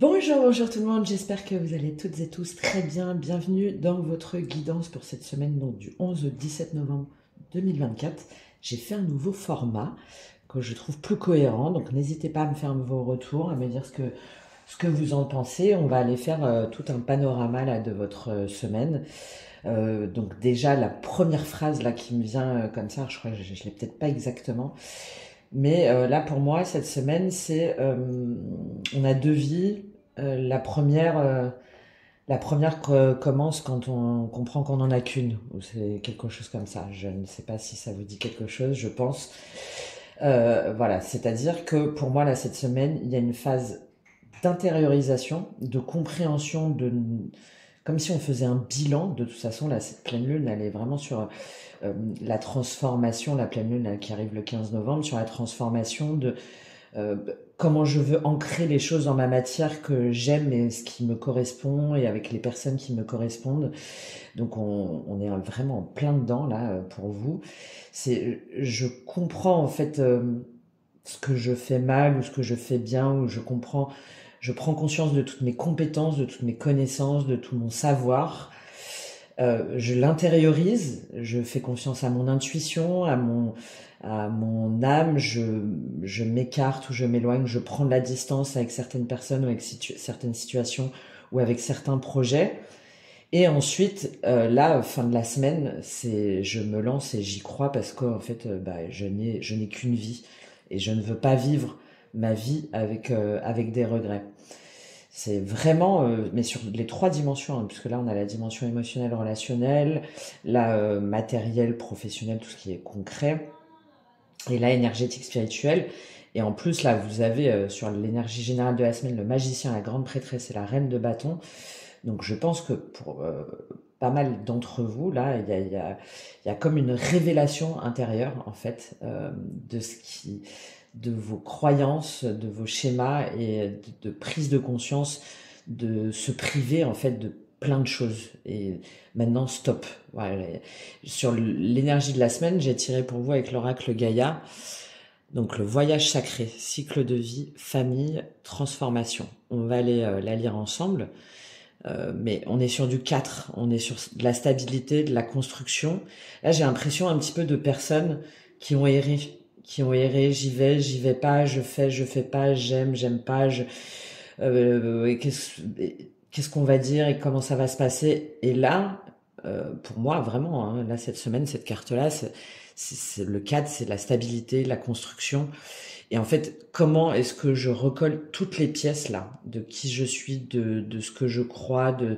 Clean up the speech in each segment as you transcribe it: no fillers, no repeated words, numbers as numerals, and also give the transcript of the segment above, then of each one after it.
Bonjour, bonjour tout le monde, j'espère que vous allez toutes et tous très bien. Bienvenue dans votre guidance pour cette semaine, donc du 11 au 17 novembre 2024. J'ai fait un nouveau format que je trouve plus cohérent, donc n'hésitez pas à me faire vos retours, à me dire ce que vous en pensez. On va aller faire tout un panorama là, de votre semaine. Donc déjà, la première phrase là qui me vient comme ça, je crois que je l'ai peut-être pas exactement, mais là, pour moi, cette semaine, on a deux vies. La première commence quand on comprend qu'on n'en a qu'une, ou c'est quelque chose comme ça. Je ne sais pas si ça vous dit quelque chose, je pense. Voilà, c'est-à-dire que pour moi, là, cette semaine, il y a une phase d'intériorisation, de compréhension, comme si on faisait un bilan. De toute façon, là, cette pleine lune, elle est vraiment sur la transformation, la pleine lune là, qui arrive le 15 novembre, sur la transformation de euh, comment je veux ancrer les choses dans ma matière que j'aime et ce qui me correspond et avec les personnes qui me correspondent. Donc on est vraiment en plein dedans là pour vous. Je comprends en fait ce que je fais mal ou ce que je fais bien, ou je prends conscience de toutes mes compétences, de toutes mes connaissances, de tout mon savoir. Je l'intériorise, je fais confiance à mon intuition, à mon âme, je m'écarte ou je m'éloigne, je prends de la distance avec certaines personnes ou avec certaines situations ou avec certains projets. Et ensuite, là, fin de la semaine, je me lance et j'y crois parce qu'en fait, je n'ai qu'une vie et je ne veux pas vivre ma vie avec des regrets. C'est vraiment, mais sur les trois dimensions, hein, puisque là on a la dimension émotionnelle, relationnelle, la matérielle, professionnelle, tout ce qui est concret, et la énergétique, spirituelle. Et en plus, là, vous avez sur l'énergie générale de la semaine le magicien, la grande prêtresse et la reine de bâton. Donc je pense que pour pas mal d'entre vous, là, il y a comme une révélation intérieure, en fait, de vos croyances, de vos schémas et de prise de conscience, de se priver, en fait, de plein de choses. Et maintenant, stop. Voilà. Sur l'énergie de la semaine, j'ai tiré pour vous avec l'oracle Gaïa. Donc le voyage sacré, cycle de vie, famille, transformation. On va aller la lire ensemble. Mais on est sur du 4, on est sur de la stabilité, de la construction. Là, j'ai l'impression un petit peu de personnes qui ont erré, j'y vais pas, je fais pas, j'aime pas, qu'est-ce qu'on va dire et comment ça va se passer. Et là, pour moi, vraiment, hein, là, cette semaine, cette carte-là, c'est le 4, c'est la stabilité, la construction. Et en fait, comment est-ce que je recolle toutes les pièces là, de qui je suis, de ce que je crois, de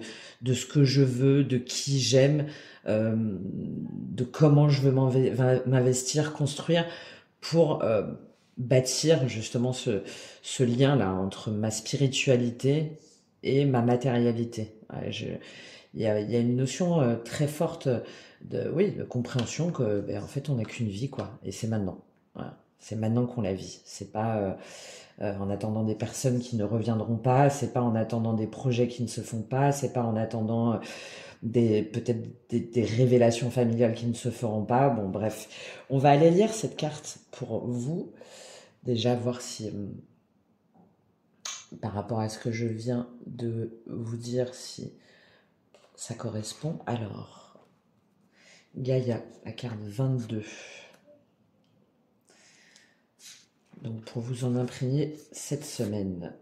ce que je veux, de qui j'aime, de comment je veux m'investir, construire pour bâtir justement ce lien là entre ma spiritualité et ma matérialité. Ouais, il y a une notion très forte oui, de compréhension que en fait on n'a qu'une vie quoi, et c'est maintenant. Voilà. C'est maintenant qu'on la vit. C'est pas en attendant des personnes qui ne reviendront pas. C'est pas en attendant des projets qui ne se font pas. C'est pas en attendant peut-être des révélations familiales qui ne se feront pas. Bon, bref, on va aller lire cette carte pour vous. Déjà voir si par rapport à ce que je viens de vous dire, si ça correspond. Alors, Gaïa, la carte 22. Donc pour vous en imprégner cette semaine.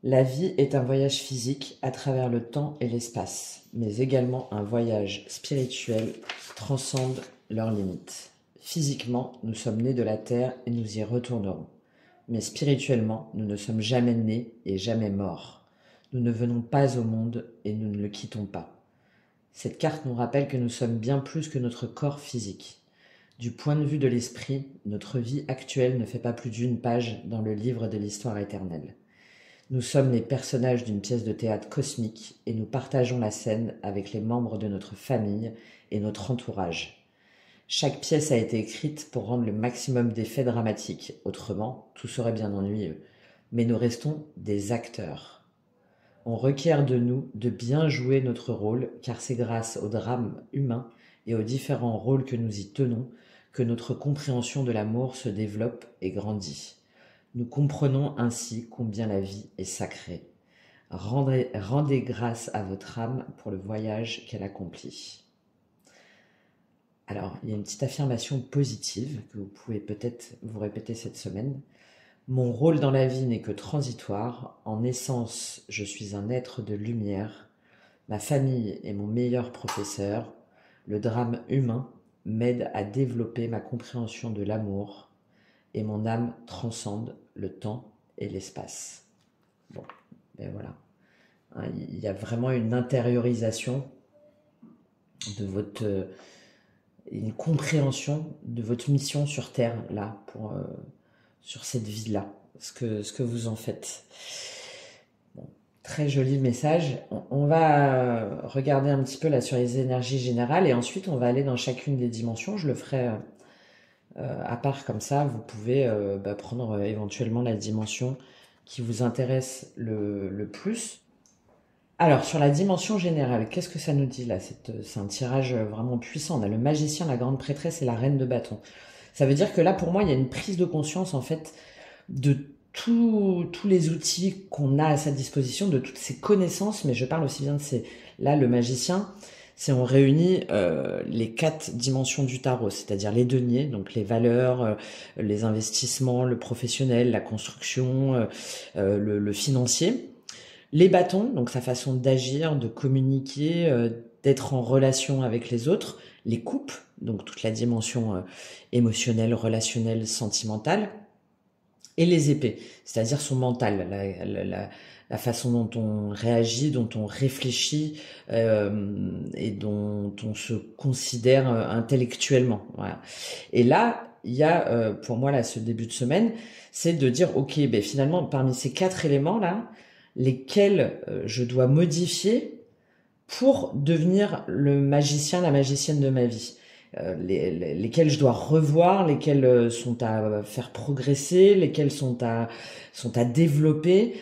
La vie est un voyage physique à travers le temps et l'espace, mais également un voyage spirituel qui transcende leurs limites. Physiquement, nous sommes nés de la terre et nous y retournerons. Mais spirituellement, nous ne sommes jamais nés et jamais morts. Nous ne venons pas au monde et nous ne le quittons pas. Cette carte nous rappelle que nous sommes bien plus que notre corps physique. Du point de vue de l'esprit, notre vie actuelle ne fait pas plus d'une page dans le livre de l'histoire éternelle. Nous sommes les personnages d'une pièce de théâtre cosmique et nous partageons la scène avec les membres de notre famille et notre entourage. Chaque pièce a été écrite pour rendre le maximum d'effets dramatiques, autrement tout serait bien ennuyeux. Mais nous restons des acteurs. On requiert de nous de bien jouer notre rôle, car c'est grâce au drame humain et aux différents rôles que nous y tenons que notre compréhension de l'amour se développe et grandit. Nous comprenons ainsi combien la vie est sacrée. Rendez grâce à votre âme pour le voyage qu'elle accomplit. Alors, il y a une petite affirmation positive que vous pouvez peut-être vous répéter cette semaine. Mon rôle dans la vie n'est que transitoire. En essence, je suis un être de lumière. Ma famille est mon meilleur professeur. Le drame humain m'aide à développer ma compréhension de l'amour et mon âme transcende le temps et l'espace. Bon, ben voilà. Il y a vraiment une intériorisation de votre... une compréhension de votre mission sur Terre, là, sur cette vie-là, ce que vous en faites. Bon, très joli message. On va regarder un petit peu là sur les énergies générales et ensuite on va aller dans chacune des dimensions. Je le ferai à part comme ça. Vous pouvez prendre éventuellement la dimension qui vous intéresse le plus. Alors, sur la dimension générale, qu'est-ce que ça nous dit là? C'est un tirage vraiment puissant. On a le magicien, la grande prêtresse et la reine de bâton. Ça veut dire que là, pour moi, il y a une prise de conscience, en fait, de tous les outils qu'on a à sa disposition, de toutes ces connaissances, mais je parle aussi bien de ces... Là, le magicien, c'est on réunit les 4 dimensions du tarot, c'est-à-dire les deniers, donc les valeurs, les investissements, le professionnel, la construction, le financier. Les bâtons, donc sa façon d'agir, de communiquer, d'être en relation avec les autres. Les coupes, donc toute la dimension émotionnelle, relationnelle, sentimentale. Et les épées, c'est-à-dire son mental, la façon dont on réagit, dont on réfléchit et dont on se considère intellectuellement. Voilà. Et là, il y a pour moi là ce début de semaine, c'est de dire ok, ben finalement parmi ces 4 éléments là, lesquels je dois modifier pour devenir le magicien, la magicienne de ma vie. Lesquels je dois revoir, lesquels sont à faire progresser, lesquels sont à développer.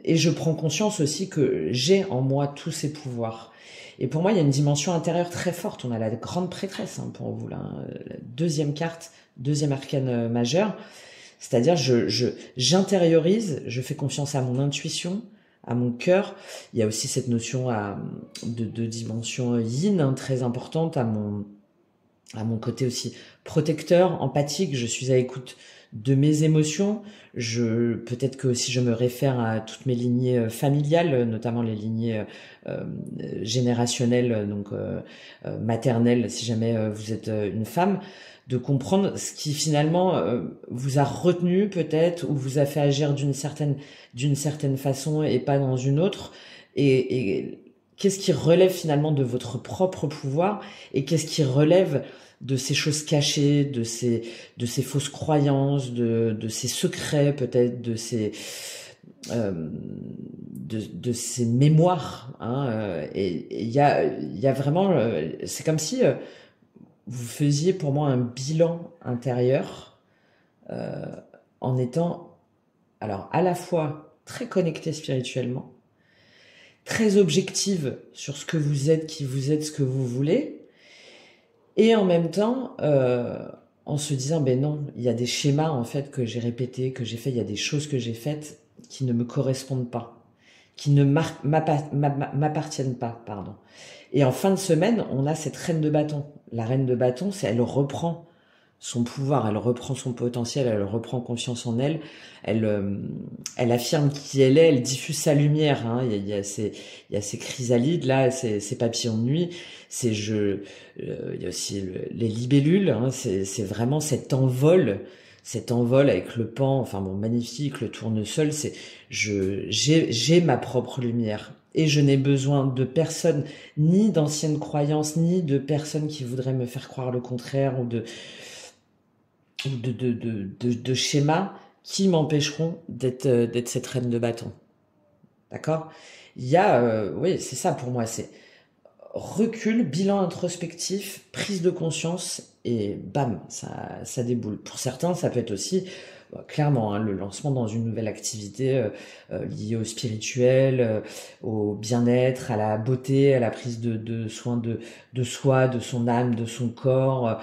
Et je prends conscience aussi que j'ai en moi tous ces pouvoirs. Et pour moi, il y a une dimension intérieure très forte. On a la grande prêtresse pour vous, là, la deuxième carte, deuxième arcane majeur. C'est-à-dire, j'intériorise, je fais confiance à mon intuition, à mon cœur. Il y a aussi cette notion de dimension yin très importante, à mon côté aussi protecteur, empathique. Je suis à l'écoute de mes émotions. Peut-être que aussi je me réfère à toutes mes lignées familiales, notamment les lignées générationnelles, donc maternelles, si jamais vous êtes une femme, de comprendre ce qui finalement vous a retenu peut-être ou vous a fait agir d'une certaine façon et pas dans une autre, et qu'est-ce qui relève finalement de votre propre pouvoir et qu'est-ce qui relève de ces choses cachées, de ces fausses croyances, de ces secrets peut-être, de ces mémoires, hein, et il y a vraiment, c'est comme si vous faisiez pour moi un bilan intérieur en étant alors à la fois très connecté spirituellement, très objective sur ce que vous êtes, qui vous êtes, ce que vous voulez, et en même temps en se disant ben non, il y a des schémas en fait que j'ai répétés, que j'ai fait, il y a des choses que j'ai faites qui ne me correspondent pas, qui ne m'appartiennent pas, pardon. Et en fin de semaine, on a cette reine de bâton. La reine de bâton, elle reprend son pouvoir, elle reprend son potentiel, elle reprend confiance en elle, elle affirme qui elle est, elle diffuse sa lumière. Hein. Il y a ces chrysalides là, ces papillons de nuit. Il y a aussi les libellules. Hein. C'est vraiment cet envol avec le paon, enfin bon, magnifique, le tournesol. J'ai ma propre lumière. Et je n'ai besoin de personne, ni d'anciennes croyances, ni de personnes qui voudraient me faire croire le contraire, ou de schémas qui m'empêcheront d'être cette reine de bâton. D'accord? Il y a, oui, c'est ça pour moi, c'est recul, bilan introspectif, prise de conscience, et bam, ça déboule. Pour certains, ça peut être aussi clairement hein, le lancement dans une nouvelle activité liée au spirituel, au bien-être, à la beauté, à la prise de soin de soi, de son âme, de son corps,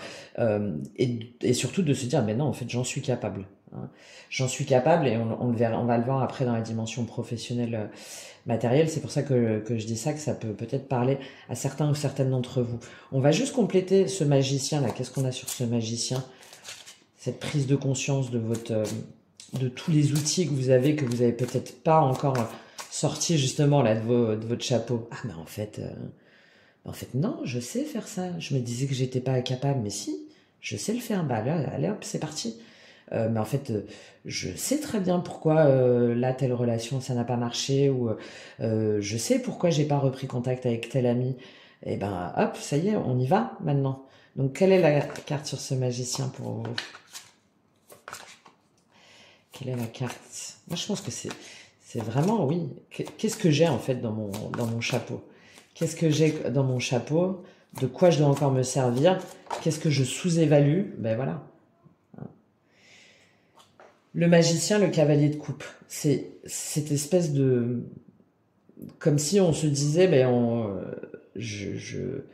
et surtout de se dire mais non, en fait j'en suis capable. hein. J'en suis capable et on le verra, on va le voir après dans la dimension professionnelle matérielle. C'est pour ça que je dis ça, que ça peut peut-être parler à certains ou certaines d'entre vous. On va juste compléter ce magicien là. Qu'est-ce qu'on a sur ce magicien? Cette prise de conscience de votre, de tous les outils que vous avez peut-être pas encore sortis justement là de votre chapeau. Ah mais en fait non, je sais faire ça. Je me disais que j'étais pas capable, mais si, je sais le faire. Bah là, allez hop, c'est parti. Mais en fait, je sais très bien pourquoi là telle relation ça n'a pas marché ou je sais pourquoi j'ai pas repris contact avec tel ami. Et ben hop, ça y est, on y va maintenant. Donc quelle est la carte sur ce magicien pour vous? Quelle est la carte? Moi je pense que c'est vraiment oui. Qu'est-ce que j'ai en fait dans mon chapeau? Qu'est-ce que j'ai dans mon chapeau? De quoi je dois encore me servir? Qu'est-ce que je sous-évalue? Ben voilà. Le magicien, le cavalier de coupe, c'est cette espèce de... Comme si on se disait, ben j'ai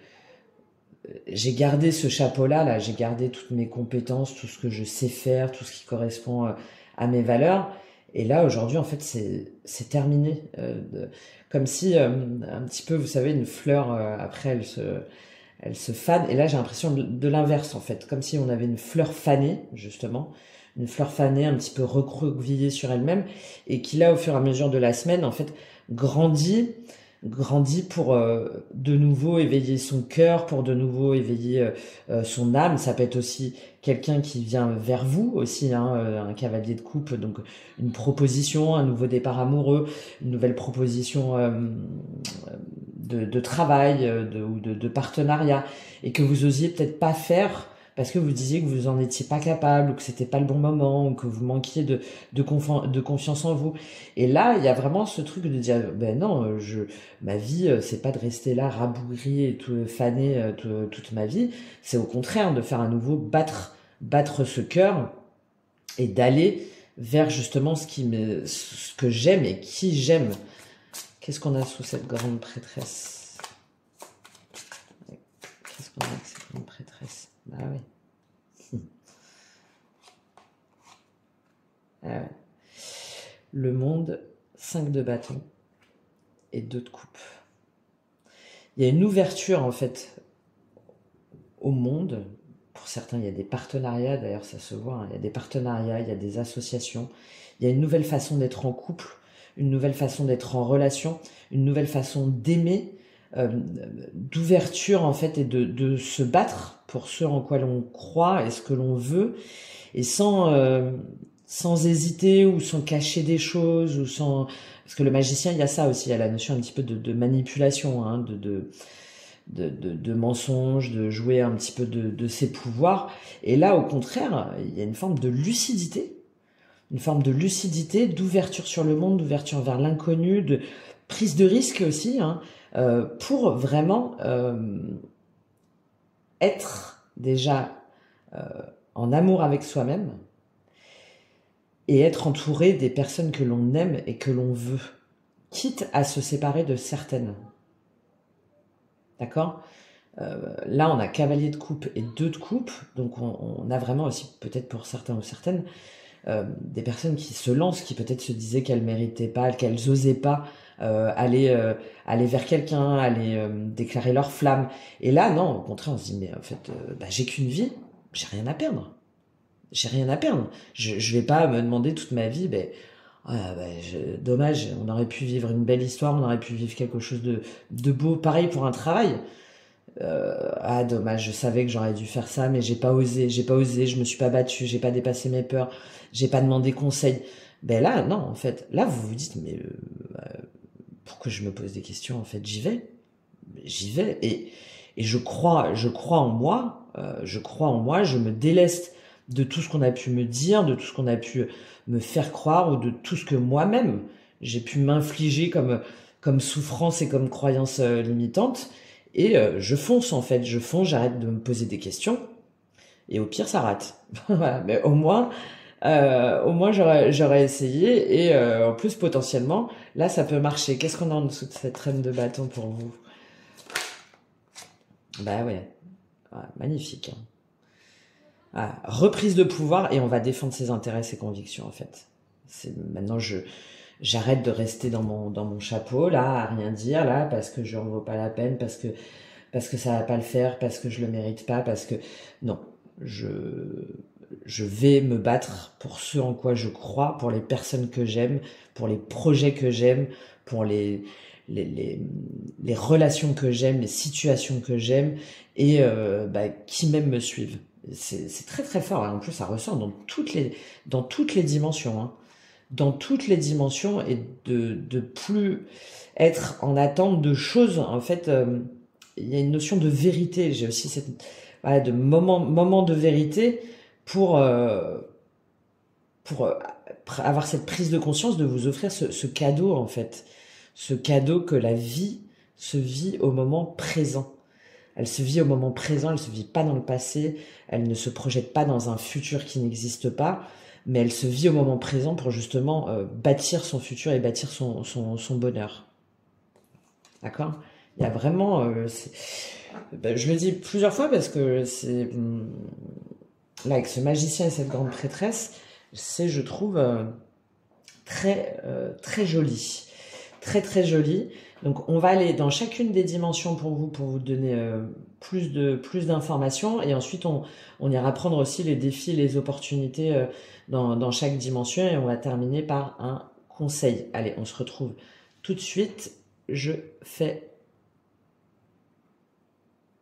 gardé ce chapeau-là, là, j'ai gardé toutes mes compétences, tout ce que je sais faire, tout ce qui correspond à mes valeurs. Et là, aujourd'hui, en fait, c'est terminé. Comme si, un petit peu, vous savez, une fleur, après, elle se fane. Et là, j'ai l'impression de l'inverse, en fait. Comme si on avait une fleur fanée, justement. Une fleur fanée, un petit peu recroquevillée sur elle-même. Et qui, là, au fur et à mesure de la semaine, en fait, grandit pour de nouveau éveiller son cœur, pour de nouveau éveiller son âme. Ça peut être aussi quelqu'un qui vient vers vous aussi, hein, un cavalier de coupe, donc une proposition, un nouveau départ amoureux, une nouvelle proposition de travail ou de partenariat, et que vous osiez peut-être pas faire parce que vous disiez que vous en étiez pas capable, ou que c'était pas le bon moment, ou que vous manquiez de confiance en vous. Et là, il y a vraiment ce truc de dire, ben non, ma vie, c'est pas de rester là rabougri et tout fané toute ma vie. C'est au contraire de faire à nouveau battre ce cœur et d'aller vers justement ce que j'aime et qui j'aime. Qu'est-ce qu'on a sous cette grande prêtresse? Qu'est-ce qu'on a avec cette grande prêtresse? Bah oui. Ah ouais. Le monde, 5 de bâton et 2 de coupe. Il y a une ouverture en fait au monde. Pour certains, il y a des partenariats, d'ailleurs ça se voit, hein. Il y a des partenariats, il y a des associations. Il y a une nouvelle façon d'être en couple, une nouvelle façon d'être en relation, une nouvelle façon d'aimer, d'ouverture en fait, et de se battre pour ce en quoi l'on croit et ce que l'on veut, et sans hésiter ou sans cacher des choses, ou sans... Parce que le magicien, il y a ça aussi, il y a la notion un petit peu de manipulation, hein, de mensonges, de jouer un petit peu de ses pouvoirs. Et là, au contraire, il y a une forme de lucidité, d'ouverture sur le monde, d'ouverture vers l'inconnu, de prise de risque aussi, hein, pour vraiment être déjà en amour avec soi-même et être entouré des personnes que l'on aime et que l'on veut, quitte à se séparer de certaines. D'accord? Là, on a cavalier de coupe et 2 de coupe, donc on a vraiment aussi, peut-être pour certains ou certaines, des personnes qui se lancent, qui peut-être se disaient qu'elles méritaient pas, qu'elles osaient pas aller vers quelqu'un, aller déclarer leur flamme. Et là, non, au contraire, on se dit, mais en fait, bah, j'ai qu'une vie, j'ai rien à perdre. J'ai rien à perdre. Je vais pas me demander toute ma vie, ben, ah, bah, dommage, on aurait pu vivre une belle histoire, on aurait pu vivre quelque chose de beau, pareil pour un travail. Ah dommage, je savais que j'aurais dû faire ça, mais j'ai pas osé, je me suis pas battue, j'ai pas dépassé mes peurs, j'ai pas demandé conseil. Ben là, non, en fait, là vous vous dites, mais pourquoi je me pose des questions? En fait, j'y vais, et je crois en moi, je me déleste de tout ce qu'on a pu me dire, de tout ce qu'on a pu me faire croire, ou de tout ce que moi-même j'ai pu m'infliger comme souffrance et comme croyance limitante. Et je fonce en fait, j'arrête de me poser des questions, et au pire ça rate. Voilà. Mais au moins j'aurais essayé, et en plus potentiellement, là ça peut marcher. Qu'est-ce qu'on a en dessous de cette reine de bâton pour vous? Bah ouais, ouais magnifique. Hein. Ah, reprise de pouvoir et on va défendre ses intérêts, ses convictions en fait. Maintenant j'arrête de rester dans mon chapeau là, à rien dire là, parce que je n'en vaux pas la peine, parce que ça va pas le faire, parce que je le mérite pas, parce que non, je je vais me battre pour ce en quoi je crois, pour les personnes que j'aime, pour les projets que j'aime, pour les, les, les relations que j'aime, les situations que j'aime, et qui même me suivent. C'est très très fort, et en plus ça ressort dans toutes les dimensions, hein. Dans toutes les dimensions, et de plus être en attente de choses. En fait, il y a une notion de vérité. J'ai aussi voilà, de moment de vérité pour, euh, pour avoir cette prise de conscience, de vous offrir ce cadeau, en fait. Ce cadeau que la vie se vit au moment présent. Elle se vit au moment présent, elle se vit pas dans le passé, elle ne se projette pas dans un futur qui n'existe pas, mais elle se vit au moment présent pour justement bâtir son futur et bâtir son bonheur. D'accord? Il y a vraiment... je le dis plusieurs fois parce que c'est... Là, avec ce magicien et cette grande prêtresse, c'est, je trouve, très joli. Très, très joli. Donc, on va aller dans chacune des dimensions pour vous donner plus d'informations. Et ensuite, on ira prendre aussi les défis, les opportunités dans chaque dimension. Et on va terminer par un conseil. Allez, on se retrouve tout de suite. Je fais...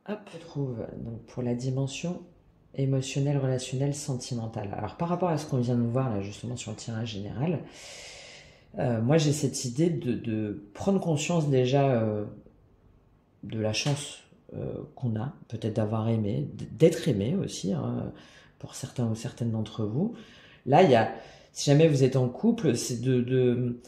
Hop, je trouve donc pour la dimension émotionnelle, relationnelle, sentimentale. Alors, par rapport à ce qu'on vient de voir là, justement, sur le tirage général, moi, j'ai cette idée de prendre conscience déjà de la chance qu'on a, peut-être d'avoir aimé, d'être aimé aussi, hein, pour certains ou certaines d'entre vous. Là, si jamais vous êtes en couple, c'est de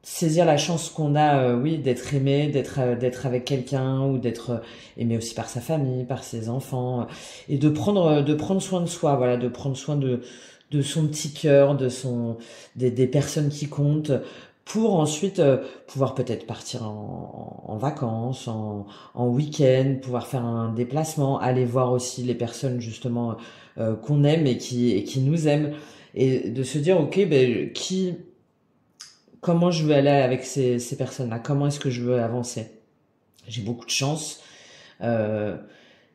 saisir la chance qu'on a, oui, d'être aimé, d'être avec quelqu'un, ou d'être aimé aussi par sa famille, par ses enfants, et de prendre soin de soi, voilà, de prendre soin de son petit cœur, des personnes qui comptent, pour ensuite pouvoir peut-être partir en vacances, en week-end, pouvoir faire un déplacement, aller voir aussi les personnes justement qu'on aime et qui nous aiment, et de se dire ok, comment je veux aller avec ces personnes-là, comment est-ce que je veux avancer. J'ai beaucoup de chance. Euh,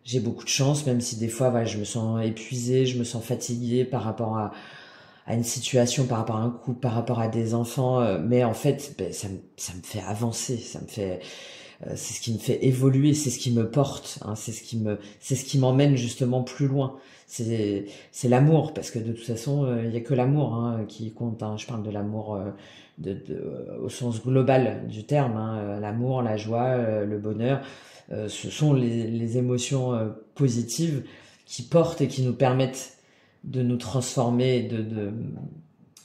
j'ai beaucoup de chance, même si des fois, voilà, je me sens épuisée, je me sens fatiguée par rapport à une situation, par rapport à un couple, par rapport à des enfants. Mais en fait, ça me fait avancer, c'est ce qui me fait évoluer, c'est ce qui me porte, hein, c'est ce qui m'emmène justement plus loin. C'est l'amour, parce que de toute façon, il y a que l'amour hein, qui compte. Hein. Je parle de l'amour au sens global du terme. Hein. L'amour, la joie, le bonheur, ce sont les émotions positives qui portent et qui nous permettent de nous transformer,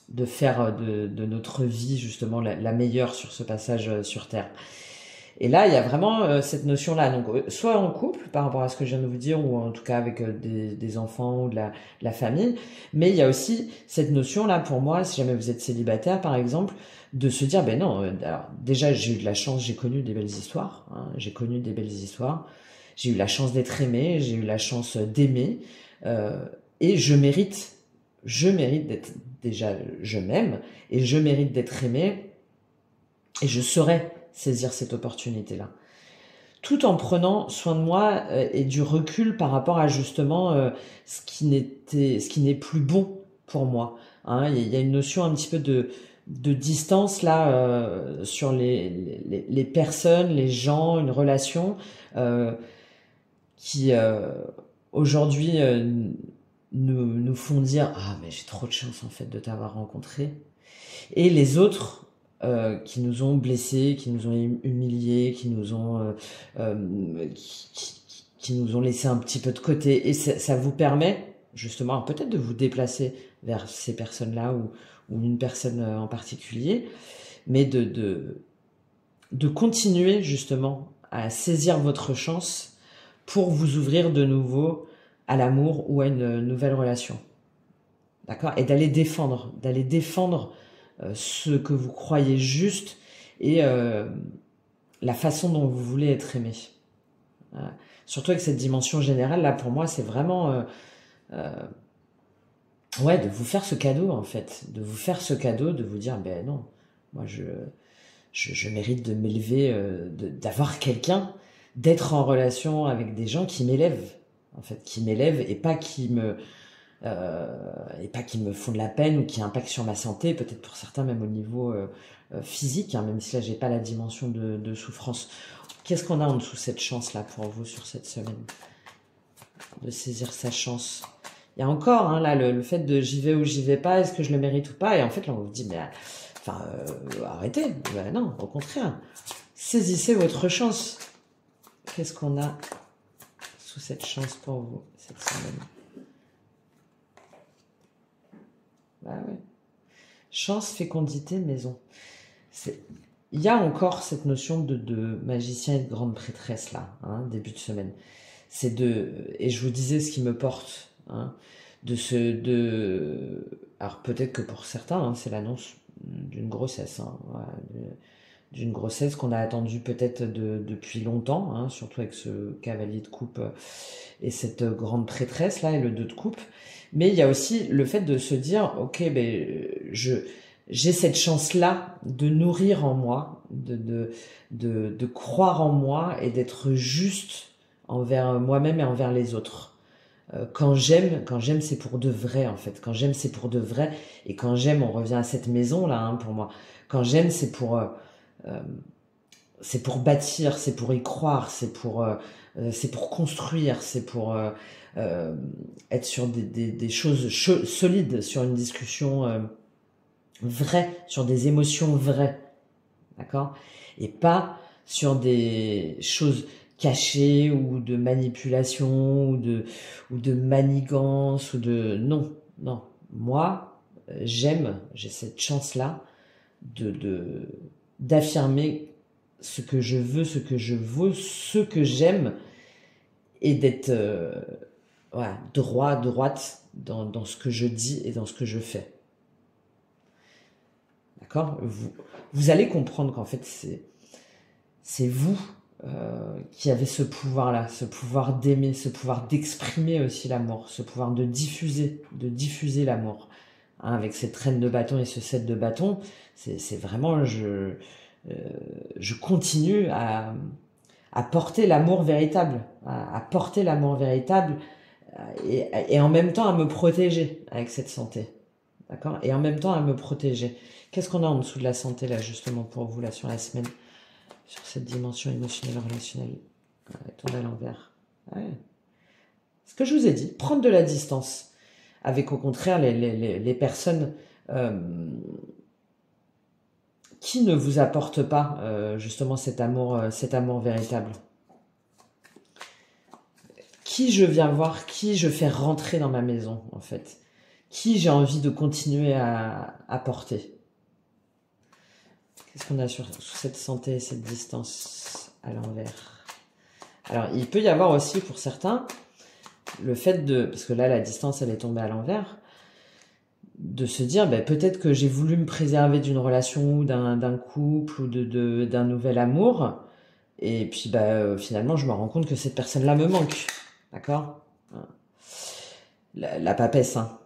de faire de notre vie justement la meilleure sur ce passage sur Terre. Et là, il y a vraiment cette notion-là. Donc, soit en couple, par rapport à ce que je viens de vous dire, ou en tout cas avec des enfants ou de la famille. Mais il y a aussi cette notion-là, pour moi, si jamais vous êtes célibataire, par exemple, de se dire, ben non, alors déjà, j'ai eu de la chance, j'ai connu des belles histoires. Hein, j'ai connu des belles histoires. J'ai eu la chance d'être aimé, j'ai eu la chance d'aimer. Et je mérite d'être, déjà, je m'aime, et je mérite d'être aimé, et je saurais saisir cette opportunité-là. Tout en prenant soin de moi et du recul par rapport à justement ce qui n'est plus bon pour moi. Hein, il y a une notion un petit peu de distance là sur les personnes, les gens, une relation qui aujourd'hui nous font dire ah mais j'ai trop de chance en fait de t'avoir rencontré, et les autres qui nous ont blessés, qui nous ont humiliés, qui nous ont qui nous ont laissé un petit peu de côté, et ça vous permet justement peut-être de vous déplacer vers ces personnes-là ou une personne en particulier, mais de continuer justement à saisir votre chance pour vous ouvrir de nouveau à l'amour ou à une nouvelle relation. D'accord? Et d'aller défendre ce que vous croyez juste, et la façon dont vous voulez être aimé. Voilà. Surtout avec cette dimension générale, là, pour moi, c'est vraiment, ouais, de vous faire ce cadeau, en fait. De vous faire ce cadeau, de vous dire, ben non, moi, je mérite de m'élever, d'avoir quelqu'un, d'être en relation avec des gens qui m'élèvent, en fait, qui m'élèvent et pas qui me font de la peine ou qui impactent sur ma santé, peut-être pour certains même au niveau physique, hein, même si là j'ai pas la dimension de souffrance. Qu'est-ce qu'on a en dessous de cette chance-là pour vous sur cette semaine? De saisir sa chance. Il y a encore hein, là le fait de j'y vais ou j'y vais pas, est-ce que je le mérite ou pas? Et en fait là on vous dit mais enfin arrêtez, ben, non, au contraire, saisissez votre chance. Qu'est-ce qu'on a sous cette chance pour vous cette semaine? Bah ouais. Chance, fécondité, maison. Il y a encore cette notion de magicien et de grande prêtresse là, hein, début de semaine. Et je vous disais ce qui me porte, hein, alors peut-être que pour certains, hein, c'est l'annonce d'une grossesse, hein, voilà, d'une grossesse qu'on a attendue peut-être depuis longtemps, hein, surtout avec ce cavalier de coupe et cette grande prêtresse là et le 2 de coupe. Mais il y a aussi le fait de se dire, ok, ben j'ai cette chance-là de nourrir en moi, de croire en moi et d'être juste envers moi-même et envers les autres. Quand j'aime, c'est pour de vrai en fait. Quand j'aime, c'est pour de vrai. Et quand j'aime, on revient à cette maison là, hein, pour moi. Quand j'aime, c'est pour bâtir, c'est pour y croire, c'est pour construire, c'est pour être sur des choses solides, sur une discussion vraie, sur des émotions vraies, d'accord? Et pas sur des choses cachées ou de manipulation ou de manigance ou de non, non. Moi, j'ai cette chance-là d'affirmer ce que je veux, ce que je vaux, ce que j'aime et d'être voilà, droite dans ce que je dis et dans ce que je fais. D'accord? Vous allez comprendre qu'en fait, c'est vous qui avez ce pouvoir-là, ce pouvoir d'aimer, ce pouvoir d'exprimer aussi l'amour, ce pouvoir de diffuser l'amour. Hein, avec cette reine de bâton et ce 7 de bâton, c'est vraiment, je continue à porter l'amour véritable, à porter l'amour véritable et en même temps à me protéger avec cette santé. D'accord? Et en même temps à me protéger. Qu'est-ce qu'on a en dessous de la santé, là, justement, pour vous, là, sur la semaine? Sur cette dimension émotionnelle, relationnelle. Ouais, tourne à l'envers. Ouais. Ce que je vous ai dit, prendre de la distance. Avec, au contraire, les personnes qui ne vous apportent pas, justement, cet amour véritable. Qui je viens voir, qui je fais rentrer dans ma maison, en fait. Qui j'ai envie de continuer à porter. Qu'est-ce qu'on a sous cette santé et cette distance à l'envers? Alors, il peut y avoir aussi, pour certains, le fait parce que là, la distance, elle est tombée à l'envers, de se dire, ben, peut-être que j'ai voulu me préserver d'une relation ou d'un couple ou d'un nouvel amour, et puis, ben, finalement, je me rends compte que cette personne-là me manque. D'accord? La papesse, hein.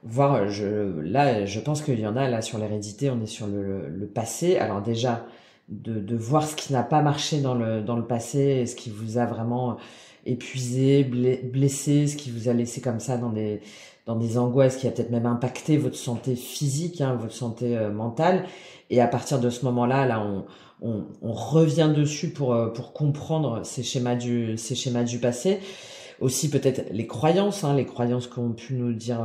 Voir, là, je pense qu'il y en a, là, sur l'hérédité, on est sur le passé. Alors déjà, de voir ce qui n'a pas marché dans le passé, et ce qui vous a vraiment épuisé, blessé, ce qui vous a laissé comme ça dans des angoisses, qui a peut-être même impacté votre santé physique, hein, votre santé mentale. Et à partir de ce moment-là, là, on revient dessus pour comprendre ces schémas du passé. Aussi peut-être les croyances, hein, les croyances qu'ont pu nous dire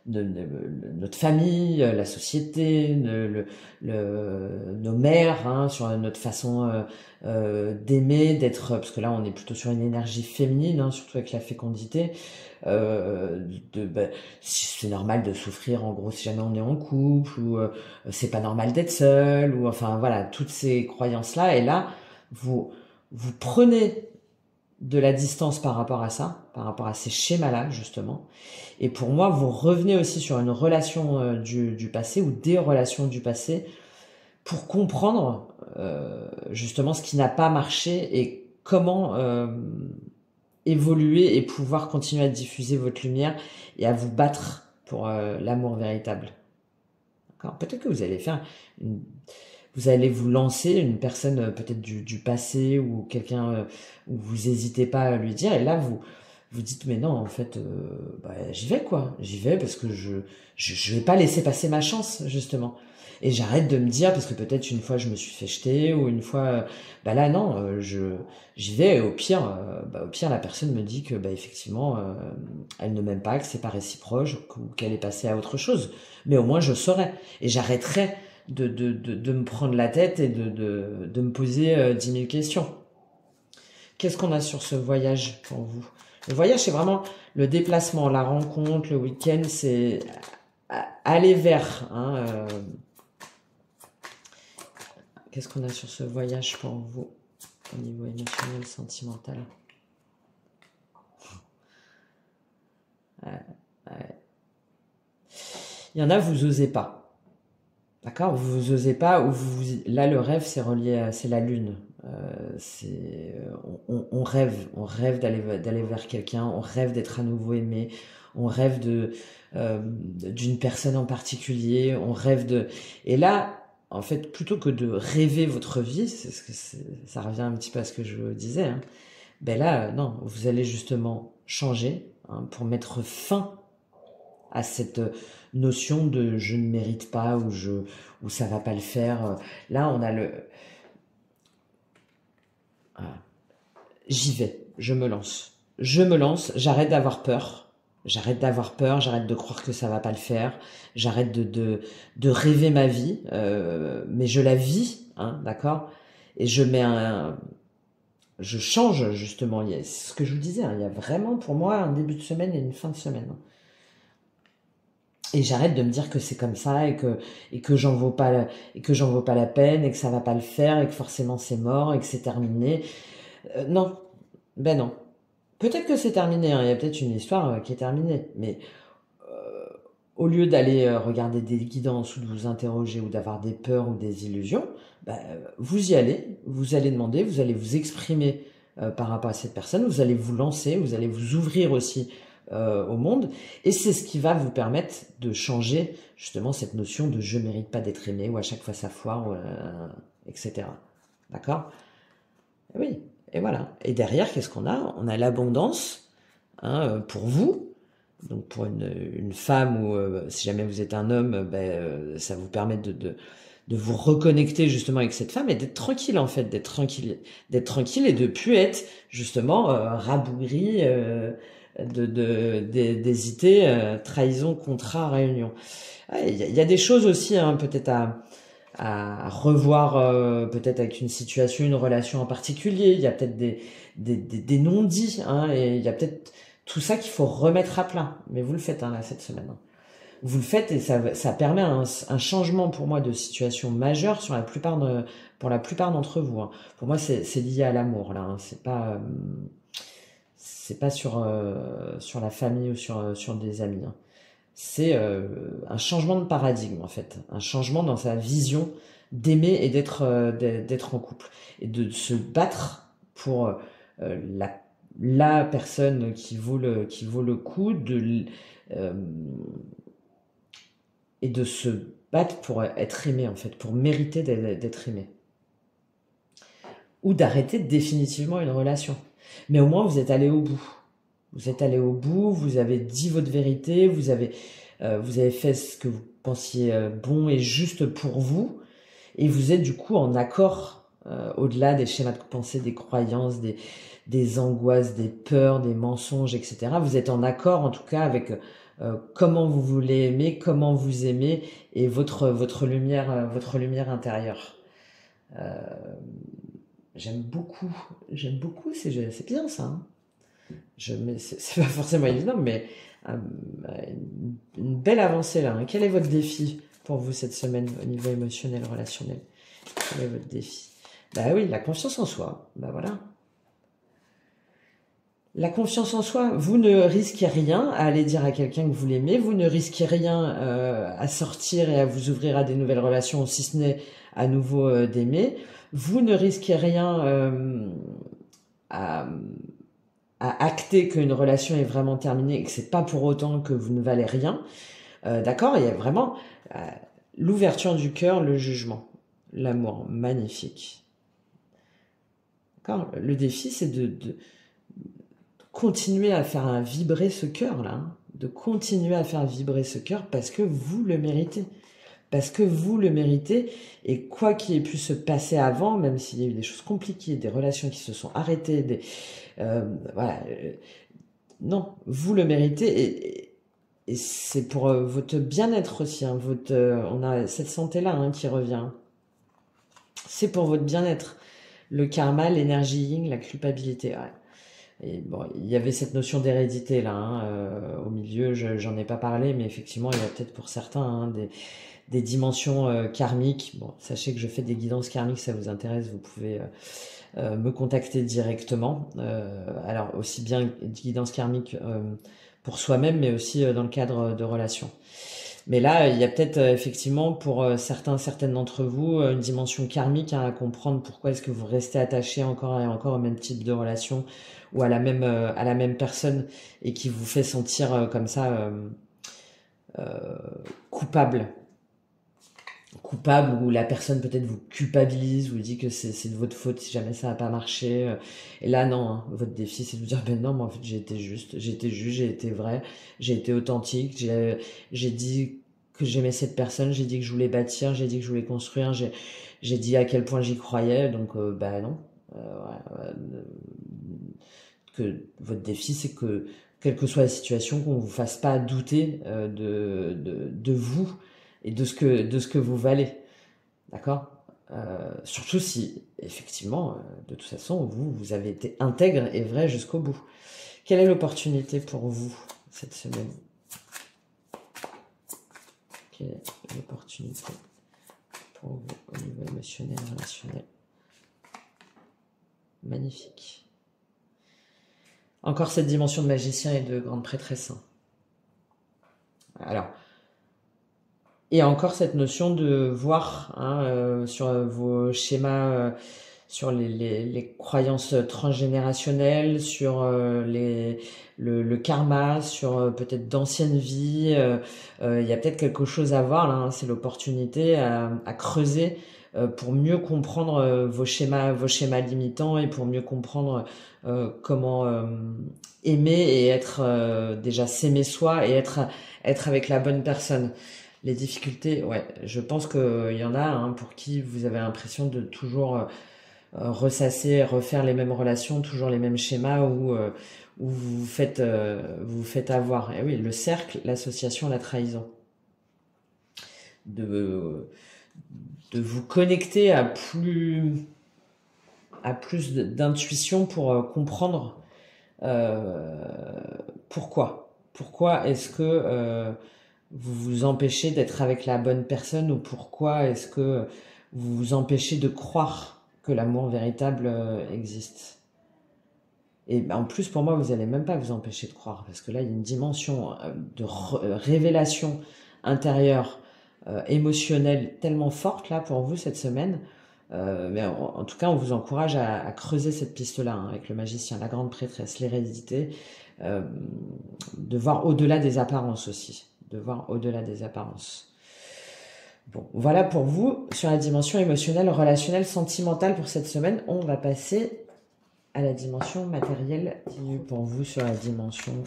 notre famille, la société, nos mères, hein, sur notre façon d'aimer, d'être, parce que là on est plutôt sur une énergie féminine, hein, surtout avec la fécondité. C'est normal de souffrir en gros si jamais on est en couple, ou c'est pas normal d'être seul, ou enfin voilà, toutes ces croyances là. Et là vous prenez de la distance par rapport à ça, par rapport à ces schémas-là, justement. Et pour moi, vous revenez aussi sur une relation du passé ou des relations du passé pour comprendre justement ce qui n'a pas marché et comment évoluer et pouvoir continuer à diffuser votre lumière et à vous battre pour l'amour véritable. Peut-être que vous allez faire vous allez vous lancer une personne peut-être du passé ou quelqu'un où vous hésitez pas à lui dire, et là vous dites mais non en fait j'y vais quoi, j'y vais parce que je vais pas laisser passer ma chance justement, et j'arrête de me dire parce que peut-être une fois je me suis fait jeter ou une fois là non j'y vais, et au pire la personne me dit que effectivement elle ne m'aime pas, que c'est pas réciproque ou qu'elle est passée à autre chose, mais au moins je saurais et j'arrêterai de me prendre la tête et de me poser 10 000 questions. Qu'est-ce qu'on a sur ce voyage pour vous? Le voyage, c'est vraiment le déplacement, la rencontre, le week-end, c'est aller vers. Qu'est-ce qu'on a sur ce voyage pour vous au niveau émotionnel, sentimental? Il y en a, vous osez pas. D'accord, vous osez pas, ou là le rêve c'est relié, c'est la lune. On rêve d'aller vers quelqu'un, on rêve d'être à nouveau aimé, on rêve d'une personne en particulier, on rêve de. Et là, en fait, plutôt que de rêver votre vie, ça revient un petit peu à ce que je vous disais. Hein, là, non, vous allez justement changer pour mettre fin à cette notion de je ne mérite pas ou ça va pas le faire. Là, on a j'y vais, je me lance, j'arrête d'avoir peur, j'arrête de croire que ça va pas le faire, j'arrête de rêver ma vie, mais je la vis, d'accord, et je change justement. C'est ce que je vous disais, il y a vraiment pour moi un début de semaine et une fin de semaine. Et j'arrête de me dire que c'est comme ça et que j'en vaux pas la peine et que ça va pas le faire et que forcément c'est mort et que c'est terminé. Non, non. Peut-être que c'est terminé. Il y a peut-être une histoire qui est terminée, mais au lieu d'aller regarder des guidances ou de vous interroger ou d'avoir des peurs ou des illusions, vous y allez, vous allez demander, vous allez vous exprimer par rapport à cette personne, vous allez vous lancer, vous allez vous ouvrir aussi au monde, et c'est ce qui va vous permettre de changer justement cette notion de je mérite pas d'être aimé, ou à chaque fois ça foire, etc. D'accord? Oui, et voilà. Et derrière, qu'est-ce qu'on a? On a l'abondance pour vous. Donc pour une femme, ou si jamais vous êtes un homme, ça vous permet de vous reconnecter justement avec cette femme et d'être tranquille en fait, d'être tranquille et de plus être justement rabougri, d'hésiter, trahison, contrat, réunion. Il y a des choses aussi peut-être à revoir, peut-être avec une situation, une relation en particulier. Il y a peut-être des non-dits, et il y a peut-être tout ça qu'il faut remettre à plat. Mais vous le faites là cette semaine. Vous le faites et ça permet un changement pour moi de situation majeure pour la plupart d'entre vous. Pour moi, c'est lié à l'amour là. C'est pas sur la famille ou sur des amis. C'est un changement de paradigme en fait, un changement dans sa vision d'aimer et d'être en couple et de se battre pour la personne qui vaut le coup et de se battre pour être aimé en fait, pour mériter d'être aimé, ou d'arrêter définitivement une relation. Mais au moins vous êtes allé au bout. Vous êtes allé au bout, vous avez dit votre vérité, vous avez fait ce que vous pensiez bon et juste pour vous, et vous êtes du coup en accord au-delà des schémas de pensée, des croyances, des angoisses, des peurs, des mensonges, etc. Vous êtes en accord en tout cas avec comment vous voulez aimer, comment vous aimez, et votre lumière intérieure. J'aime beaucoup, c'est bien ça. C'est pas forcément évident, mais une belle avancée là. Quel est votre défi pour vous cette semaine au niveau émotionnel, relationnel? Quel est votre défi? Oui, la confiance en soi. Voilà. La confiance en soi, vous ne risquez rien à aller dire à quelqu'un que vous l'aimez, vous ne risquez rien à sortir et à vous ouvrir à des nouvelles relations, si ce n'est à nouveau d'aimer. Vous ne risquez rien à, à acter qu'une relation est vraiment terminée et que c'est pas pour autant que vous ne valez rien. D'accord? Il y a vraiment l'ouverture du cœur, le jugement, l'amour, magnifique. D'accord? Le défi, c'est de continuer à faire vibrer ce cœur-là, hein, de continuer à faire vibrer ce cœur parce que vous le méritez. Parce que vous le méritez, et quoi qu'il ait pu se passer avant, même s'il y a eu des choses compliquées, des relations qui se sont arrêtées, voilà, non, vous le méritez, et c'est pour votre bien-être aussi, hein, on a cette santé-là hein, qui revient. C'est pour votre bien-être. Le karma, l'énergie yin, la culpabilité, ouais. Et bon, il y avait cette notion d'hérédité là, hein, au milieu, j'en ai pas parlé, mais effectivement, il y a peut-être pour certains hein, des dimensions karmiques. Bon, sachez que je fais des guidances karmiques, ça vous intéresse, vous pouvez me contacter directement. Alors, aussi bien guidance karmique pour soi-même, mais aussi dans le cadre de relations. Mais là, il y a peut-être effectivement pour certaines d'entre vous une dimension karmique hein, à comprendre pourquoi est-ce que vous restez attaché encore et encore au même type de relation ou à la même personne et qui vous fait sentir comme ça coupable. Coupable, ou la personne peut-être vous culpabilise, vous dit que c'est de votre faute si jamais ça n'a pas marché. Et là, non, hein, votre défi, c'est de vous dire, ben non, moi en fait j'ai été juste, j'ai été vrai, j'ai été authentique, j'ai dit que j'aimais cette personne, j'ai dit que je voulais bâtir, j'ai dit que je voulais construire, j'ai dit à quel point j'y croyais, donc bah non. Que votre défi, c'est que, quelle que soit la situation, qu'on vous fasse pas douter de vous et de ce que vous valez. D'accord? Surtout si, effectivement, de toute façon, vous avez été intègre et vrai jusqu'au bout. Quelle est l'opportunité pour vous cette semaine? Quelle est l'opportunité pour vous au niveau émotionnel, relationnel? Magnifique. Encore cette dimension de magicien et de grande prêtresse. Alors, et encore cette notion de voir hein, sur vos schémas, sur les croyances transgénérationnelles, sur le karma, sur peut-être d'anciennes vies. Il y a peut-être quelque chose à voir là. Hein, c'est l'opportunité à creuser pour mieux comprendre vos schémas limitants et pour mieux comprendre comment aimer et être déjà s'aimer soi et être avec la bonne personne. Les difficultés, ouais, je pense qu'il y en a hein, pour qui vous avez l'impression de toujours ressasser, refaire les mêmes relations, toujours les mêmes schémas où vous vous faites avoir. Et oui, le cercle, l'association, la trahison. De vous connecter à plus d'intuition pour comprendre pourquoi. Pourquoi est-ce que vous vous empêchez d'être avec la bonne personne ou pourquoi est-ce que vous vous empêchez de croire que l'amour véritable existe. Et en plus, pour moi, vous n'allez même pas vous empêcher de croire, parce que là, il y a une dimension de révélation intérieure, émotionnelle, tellement forte, là, pour vous, cette semaine. Mais en tout cas, on vous encourage à creuser cette piste-là, hein, avec le magicien, la grande prêtresse, l'hérédité, de voir au-delà des apparences aussi, de voir au-delà des apparences. Bon, voilà pour vous sur la dimension émotionnelle, relationnelle, sentimentale pour cette semaine. On va passer à la dimension matérielle pour vous sur la dimension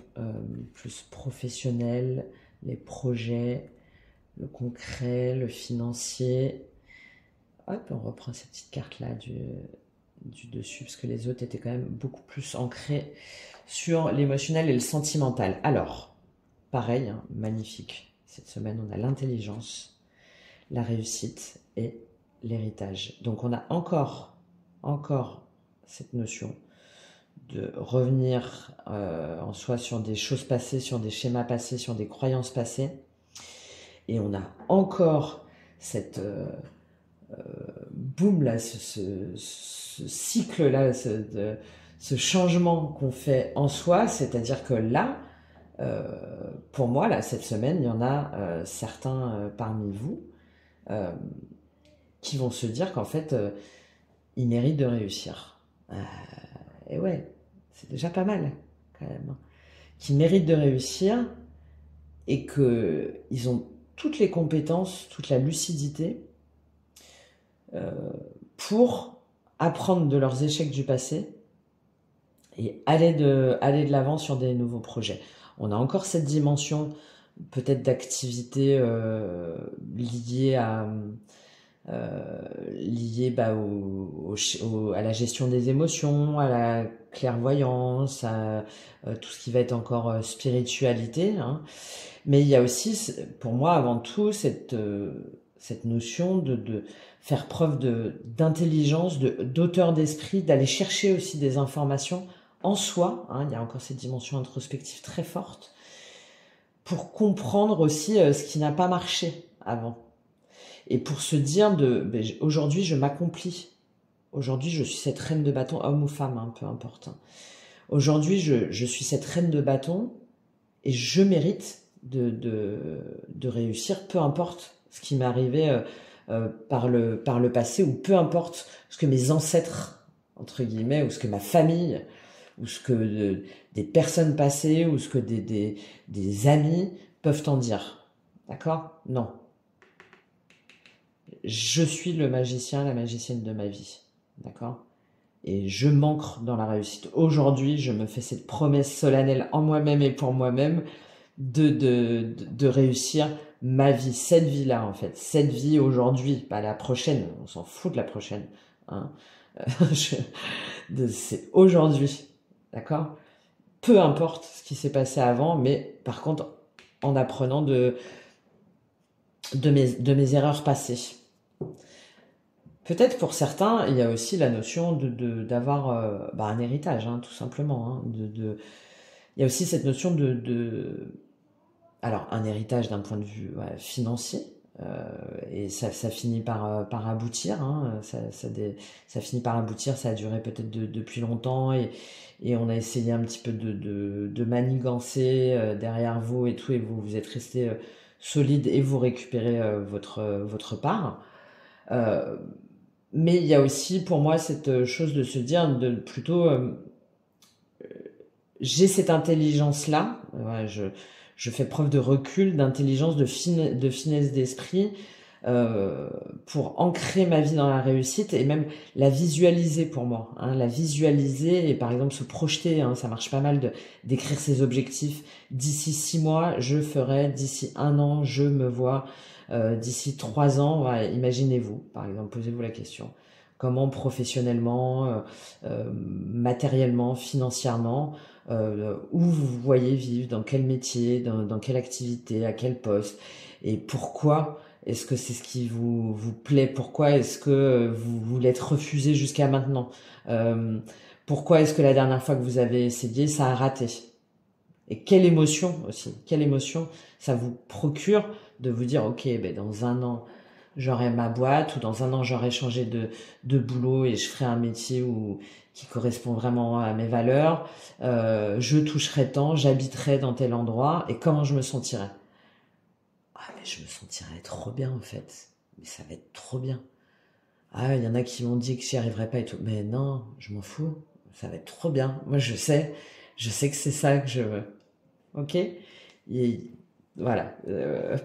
plus professionnelle, les projets, le concret, le financier. Hop, on reprend ces petites cartes-là du dessus, parce que les autres étaient quand même beaucoup plus ancrés sur l'émotionnel et le sentimental. Alors, pareil, hein, magnifique. Cette semaine, on a l'intelligence, la réussite et l'héritage. Donc on a encore cette notion de revenir en soi sur des choses passées, sur des schémas passés, sur des croyances passées. Et on a encore cette boom là, ce cycle là, ce changement qu'on fait en soi, c'est-à-dire que là, pour moi, là, cette semaine, il y en a certains parmi vous qui vont se dire qu'en fait, ils méritent de réussir. Et ouais, c'est déjà pas mal, quand même. Qui méritent de réussir et qu'ils ont toutes les compétences, toute la lucidité pour apprendre de leurs échecs du passé et aller de l'avant sur des nouveaux projets. On a encore cette dimension peut-être d'activité liée à à la gestion des émotions, à la clairvoyance, à tout ce qui va être encore spiritualité. Hein. Mais il y a aussi, pour moi, avant tout, cette notion de faire preuve d'intelligence, d'auteur d'esprit, d'aller chercher aussi des informations en soi. Hein. Il y a encore cette dimension introspective très forte pour comprendre aussi ce qui n'a pas marché avant. Et pour se dire aujourd'hui je m'accomplis. Aujourd'hui je suis cette reine de bâton, homme ou femme, hein, peu importe. Aujourd'hui je suis cette reine de bâton et je mérite de réussir, peu importe ce qui m'est arrivé par le passé, ou peu importe ce que mes ancêtres, entre guillemets, ou ce que ma famille, ou ce que des personnes passées, ou ce que des amis peuvent en dire. D'accord? Non. Je suis le magicien, la magicienne de ma vie. D'accord? Et je m'ancre dans la réussite. Aujourd'hui, je me fais cette promesse solennelle en moi-même et pour moi-même de réussir ma vie, cette vie-là, en fait. Cette vie aujourd'hui, pas la prochaine. On s'en fout de la prochaine. Hein. C'est aujourd'hui. D'accord? Peu importe ce qui s'est passé avant, mais par contre, en apprenant de mes erreurs passées. Peut-être pour certains, il y a aussi la notion d'avoir un héritage, hein, tout simplement. Hein, il y a aussi cette notion alors, un héritage d'un point de vue financier, et ça finit par aboutir. Hein, ça finit par aboutir, ça a duré peut-être depuis longtemps, et on a essayé un petit peu de manigancer derrière vous et tout, et vous êtes resté solide et vous récupérez votre part. Mais il y a aussi pour moi cette chose de se dire plutôt j'ai cette intelligence-là, je fais preuve de recul, d'intelligence, de finesse d'esprit pour ancrer ma vie dans la réussite et même la visualiser pour moi. Hein, la visualiser et par exemple se projeter, hein, ça marche pas mal d'écrire ses objectifs. D'ici 6 mois, je ferai, d'ici 1 an, je me vois, d'ici 3 ans, voilà, imaginez-vous, par exemple, posez-vous la question. Comment professionnellement, matériellement, financièrement, où vous voyez vivre, dans quel métier, dans quelle activité, à quel poste, et pourquoi est-ce que c'est ce qui vous plaît, pourquoi est-ce que vous l'êtes refusé jusqu'à maintenant, pourquoi est-ce que la dernière fois que vous avez essayé, ça a raté, et quelle émotion aussi, quelle émotion ça vous procure de vous dire ok, ben dans 1 an j'aurai ma boîte, ou dans 1 an j'aurai changé de boulot et je ferai un métier qui correspond vraiment à mes valeurs, je toucherai tant, j'habiterai dans tel endroit, et comment je me sentirai. Ah mais je me sentirai trop bien en fait, mais ça va être trop bien. Ah il y en a qui m'ont dit que j'y arriverais pas et tout, mais non, je m'en fous, ça va être trop bien. Moi je sais que c'est ça que je veux. Ok? Et voilà,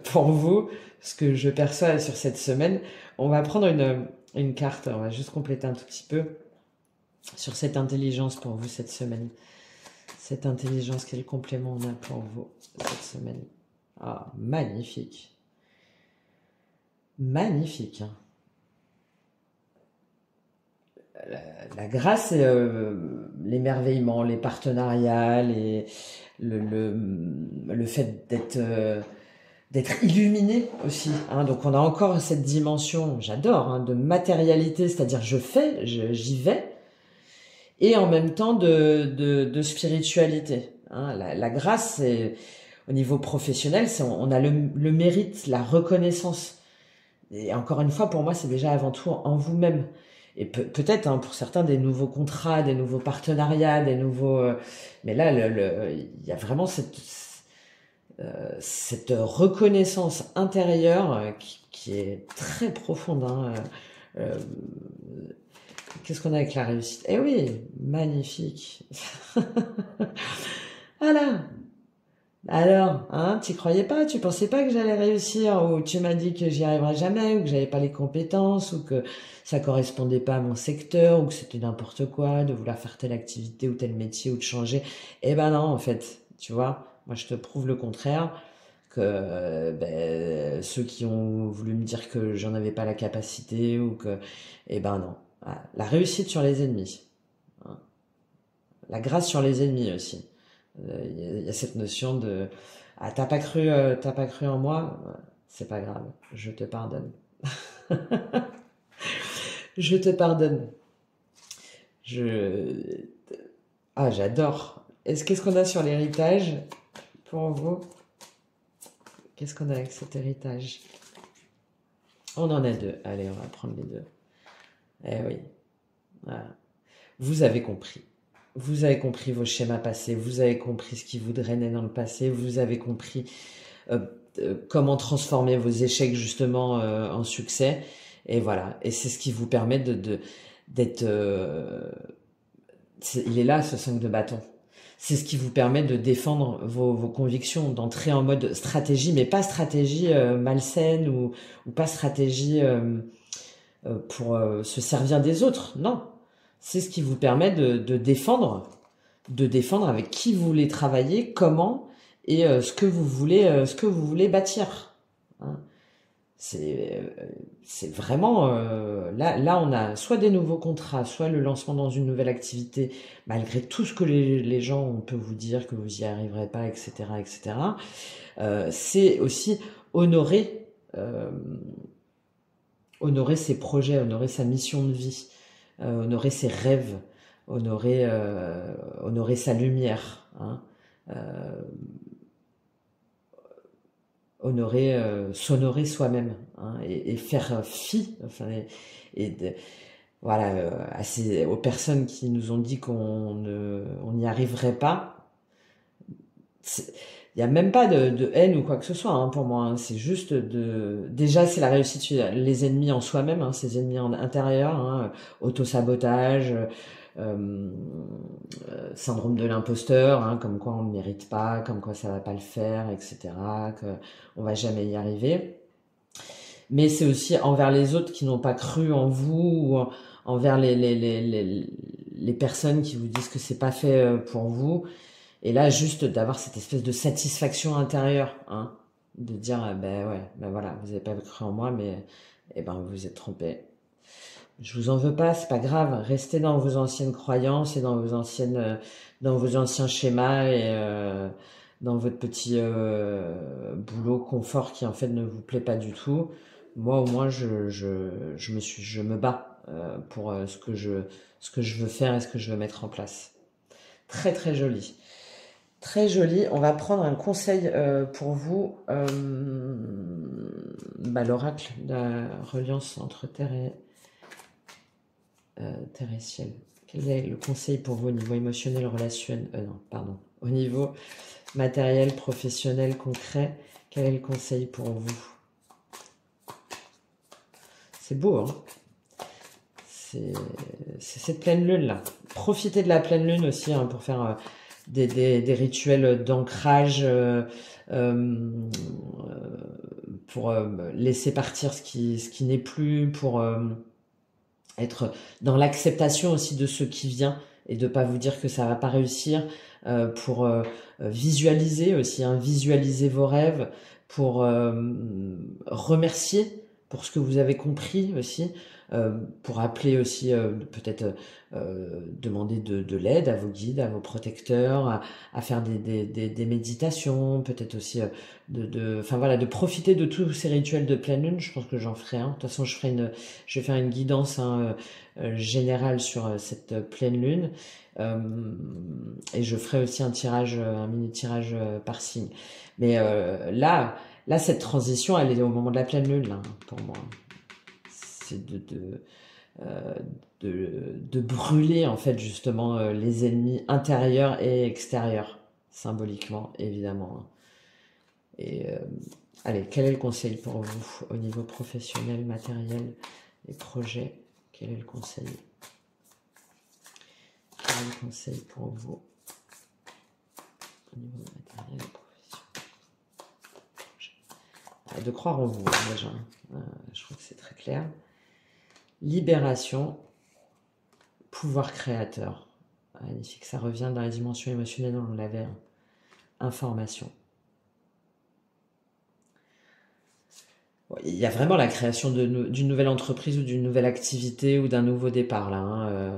pour vous, ce que je perçois sur cette semaine, on va prendre une carte, on va juste compléter un tout petit peu sur cette intelligence pour vous cette semaine. Cette intelligence, quel complément on a pour vous cette semaine? Ah, magnifique. Magnifique. Hein. La grâce, c'est l'émerveillement, les partenariats, le fait d'être illuminé aussi. Hein. Donc on a encore cette dimension, j'adore, hein, de matérialité, c'est-à-dire j'y vais, et en même temps de spiritualité. Hein. La grâce, c'est, au niveau professionnel, on a le mérite, la reconnaissance. Et encore une fois, pour moi, c'est déjà avant tout en vous-même. Et peut-être hein, pour certains des nouveaux contrats, des nouveaux partenariats, des nouveaux... mais là, il y a vraiment cette reconnaissance intérieure qui est très profonde. Hein. Euh, Qu'est-ce qu'on a avec la réussite? Eh oui, magnifique. Voilà. Alors, hein, tu croyais pas, tu pensais pas que j'allais réussir, ou tu m'as dit que j'y arriverais jamais, ou que j'avais pas les compétences, ou que ça correspondait pas à mon secteur, ou que c'était n'importe quoi, de vouloir faire telle activité ou tel métier, ou de changer. Eh ben non, en fait, tu vois, moi je te prouve le contraire, que ben, ceux qui ont voulu me dire que j'en avais pas la capacité, ou que, eh ben non. Voilà. La réussite sur les ennemis, hein. La grâce sur les ennemis aussi. Il y a cette notion de ah t'as pas cru en moi, ouais, c'est pas grave, je te pardonne. Je te pardonne. Je ah j'adore. Qu'est-ce qu'on a sur l'héritage pour vous? Qu'est-ce qu'on a avec cet héritage? On en a deux. Allez, on va prendre les deux. Eh oui. Voilà. Vous avez compris. Vous avez compris vos schémas passés, vous avez compris ce qui vous drainait dans le passé, vous avez compris euh, comment transformer vos échecs justement en succès. Et voilà. Et c'est ce qui vous permet d'être. Il est là, ce 5 de bâton. C'est ce qui vous permet de défendre vos convictions, d'entrer en mode stratégie, mais pas stratégie malsaine ou pas stratégie pour se servir des autres. Non. C'est ce qui vous permet de défendre avec qui vous voulez travailler, comment et ce que vous voulez bâtir. Hein. C'est vraiment là on a soit des nouveaux contrats, soit le lancement dans une nouvelle activité, malgré tout ce que les gens on peut vous dire que vous y arriverez pas, etc., etc. C'est aussi honorer euh, honorer ses projets, honorer sa mission de vie, honorer ses rêves, honorer sa lumière, hein, euh, honorer, s'honorer soi-même, hein, et faire fi, enfin, voilà, aux personnes qui nous ont dit on n'y arriverait pas. Il n'y a même pas de haine ou quoi que ce soit, hein, pour moi, hein. C'est juste déjà c'est la réussite, les ennemis en soi-même, hein, ces ennemis intérieurs, hein, autosabotage, euh, syndrome de l'imposteur, hein, comme quoi on ne mérite pas, comme quoi ça va pas le faire, etc., que on va jamais y arriver. Mais c'est aussi envers les autres qui n'ont pas cru en vous, ou envers les personnes qui vous disent que c'est pas fait pour vous. Et là, juste d'avoir cette espèce de satisfaction intérieure, hein, de dire, ben ouais, ben voilà, vous n'avez pas cru en moi, mais eh ben vous vous êtes trompé. Je vous en veux pas, c'est pas grave. Restez dans vos anciennes croyances et dans vos anciens schémas et dans votre petit boulot confort qui en fait ne vous plaît pas du tout. Moi, au moins, je me bats pour ce que je veux faire et ce que je veux mettre en place. Très très joli. Très joli. On va prendre un conseil pour vous. L'oracle de la reliance entre terre et ciel. Quel est le conseil pour vous au niveau émotionnel, relationnel, non, pardon, au niveau matériel, professionnel, concret? Quel est le conseil pour vous? C'est beau, hein? C'est cette pleine lune là. Profitez de la pleine lune aussi, hein, pour faire des rituels d'ancrage, pour laisser partir ce qui n'est plus, pour être dans l'acceptation aussi de ce qui vient et de pas vous dire que ça va pas réussir, pour visualiser aussi, hein, visualiser vos rêves, pour remercier pour ce que vous avez compris aussi, pour appeler aussi peut-être demander de l'aide à vos guides, à vos protecteurs, à faire des méditations, peut-être aussi enfin voilà, de profiter de tous ces rituels de pleine lune. Je pense que j'en ferai un. De toute façon, je vais faire une guidance, hein, générale sur cette pleine lune. Et je ferai aussi un mini tirage par signe. Mais là, cette transition, elle est au moment de la pleine lune, là, pour moi. C'est euh, de brûler, en fait, justement, les ennemis intérieurs et extérieurs, symboliquement, évidemment. Et allez, quel est le conseil pour vous au niveau professionnel, matériel, et projets. Quel est le conseil? Quel est le conseil pour vous au niveau matériel et professionnel? De croire en vous, déjà. Je crois que c'est très clair. Libération, pouvoir créateur. Magnifique, ça revient dans la dimension émotionnelle, on l'avait. Information. Il y a vraiment la création d'une nouvelle entreprise ou d'une nouvelle activité ou d'un nouveau départ, là.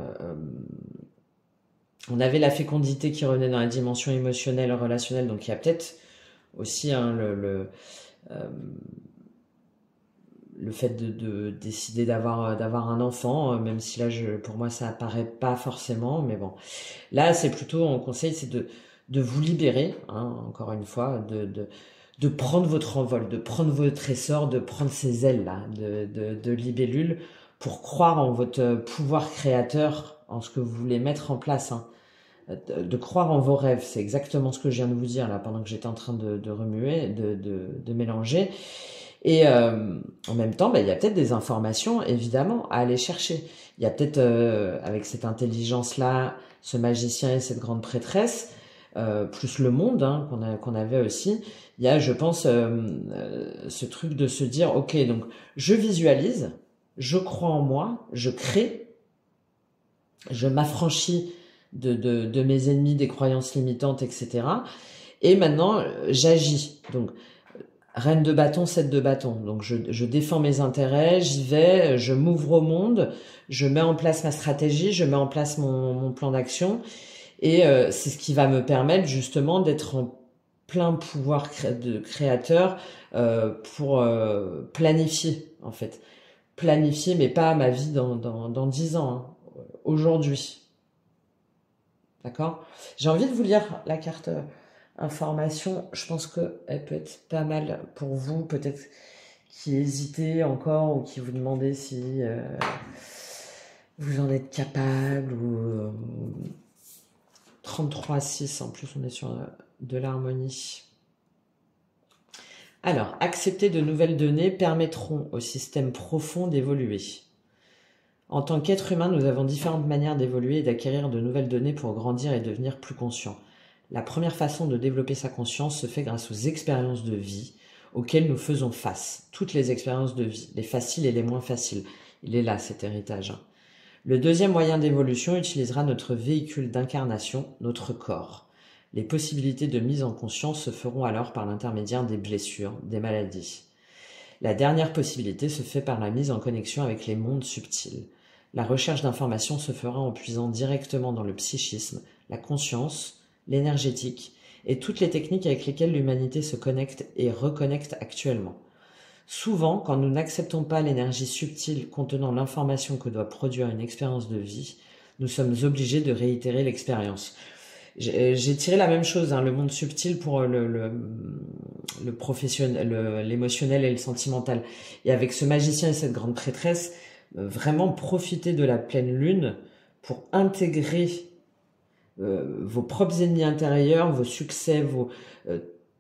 On avait la fécondité qui revenait dans la dimension émotionnelle, relationnelle, donc il y a peut-être aussi le fait de décider d'avoir un enfant, même si là, pour moi, ça apparaît pas forcément, mais bon. Là, c'est plutôt, on conseille, c'est de vous libérer, hein, encore une fois, de prendre votre envol, de prendre votre essor, de prendre ces ailes-là, de libellule, pour croire en votre pouvoir créateur, en ce que vous voulez mettre en place, hein. De croire en vos rêves, c'est exactement ce que je viens de vous dire là pendant que j'étais en train de remuer, de mélanger. Et en même temps, il y a peut-être des informations, évidemment, à aller chercher. Il y a peut-être, avec cette intelligence-là, ce magicien et cette grande prêtresse, plus le monde, hein, qu'on avait aussi, il y a, je pense, ce truc de se dire, ok, donc je visualise, je crois en moi, je crée, je m'affranchis de mes ennemis, des croyances limitantes, etc. Et maintenant, j'agis. Donc, reine de bâton, 7 de bâton. Donc, je défends mes intérêts, j'y vais, je m'ouvre au monde, je mets en place ma stratégie, je mets en place mon plan d'action. Et c'est ce qui va me permettre justement d'être en plein pouvoir de créateur pour planifier, en fait. Planifier, mais pas ma vie dans 10 ans, hein. Aujourd'hui. D'accord? J'ai envie de vous lire la carte information. Je pense qu'elle peut être pas mal pour vous, peut-être qui hésitez encore ou qui vous demandez si vous en êtes capable ou 33-6, en plus on est sur de l'harmonie. Alors, accepter de nouvelles données permettront au système profond d'évoluer. En tant qu'être humain, nous avons différentes manières d'évoluer et d'acquérir de nouvelles données pour grandir et devenir plus conscients. La première façon de développer sa conscience se fait grâce aux expériences de vie auxquelles nous faisons face. Toutes les expériences de vie, les faciles et les moins faciles. Il est là, cet héritage. Le deuxième moyen d'évolution utilisera notre véhicule d'incarnation, notre corps. Les possibilités de mise en conscience se feront alors par l'intermédiaire des blessures, des maladies. La dernière possibilité se fait par la mise en connexion avec les mondes subtils. La recherche d'informations se fera en puisant directement dans le psychisme, la conscience, l'énergétique et toutes les techniques avec lesquelles l'humanité se connecte et reconnecte actuellement. Souvent, quand nous n'acceptons pas l'énergie subtile contenant l'information que doit produire une expérience de vie, nous sommes obligés de réitérer l'expérience. J'ai tiré la même chose, hein, le monde subtil pour le professionnel, l'émotionnel et le sentimental. Et avec ce magicien et cette grande prêtresse, vraiment profiter de la pleine lune pour intégrer vos propres ennemis intérieurs, vos succès,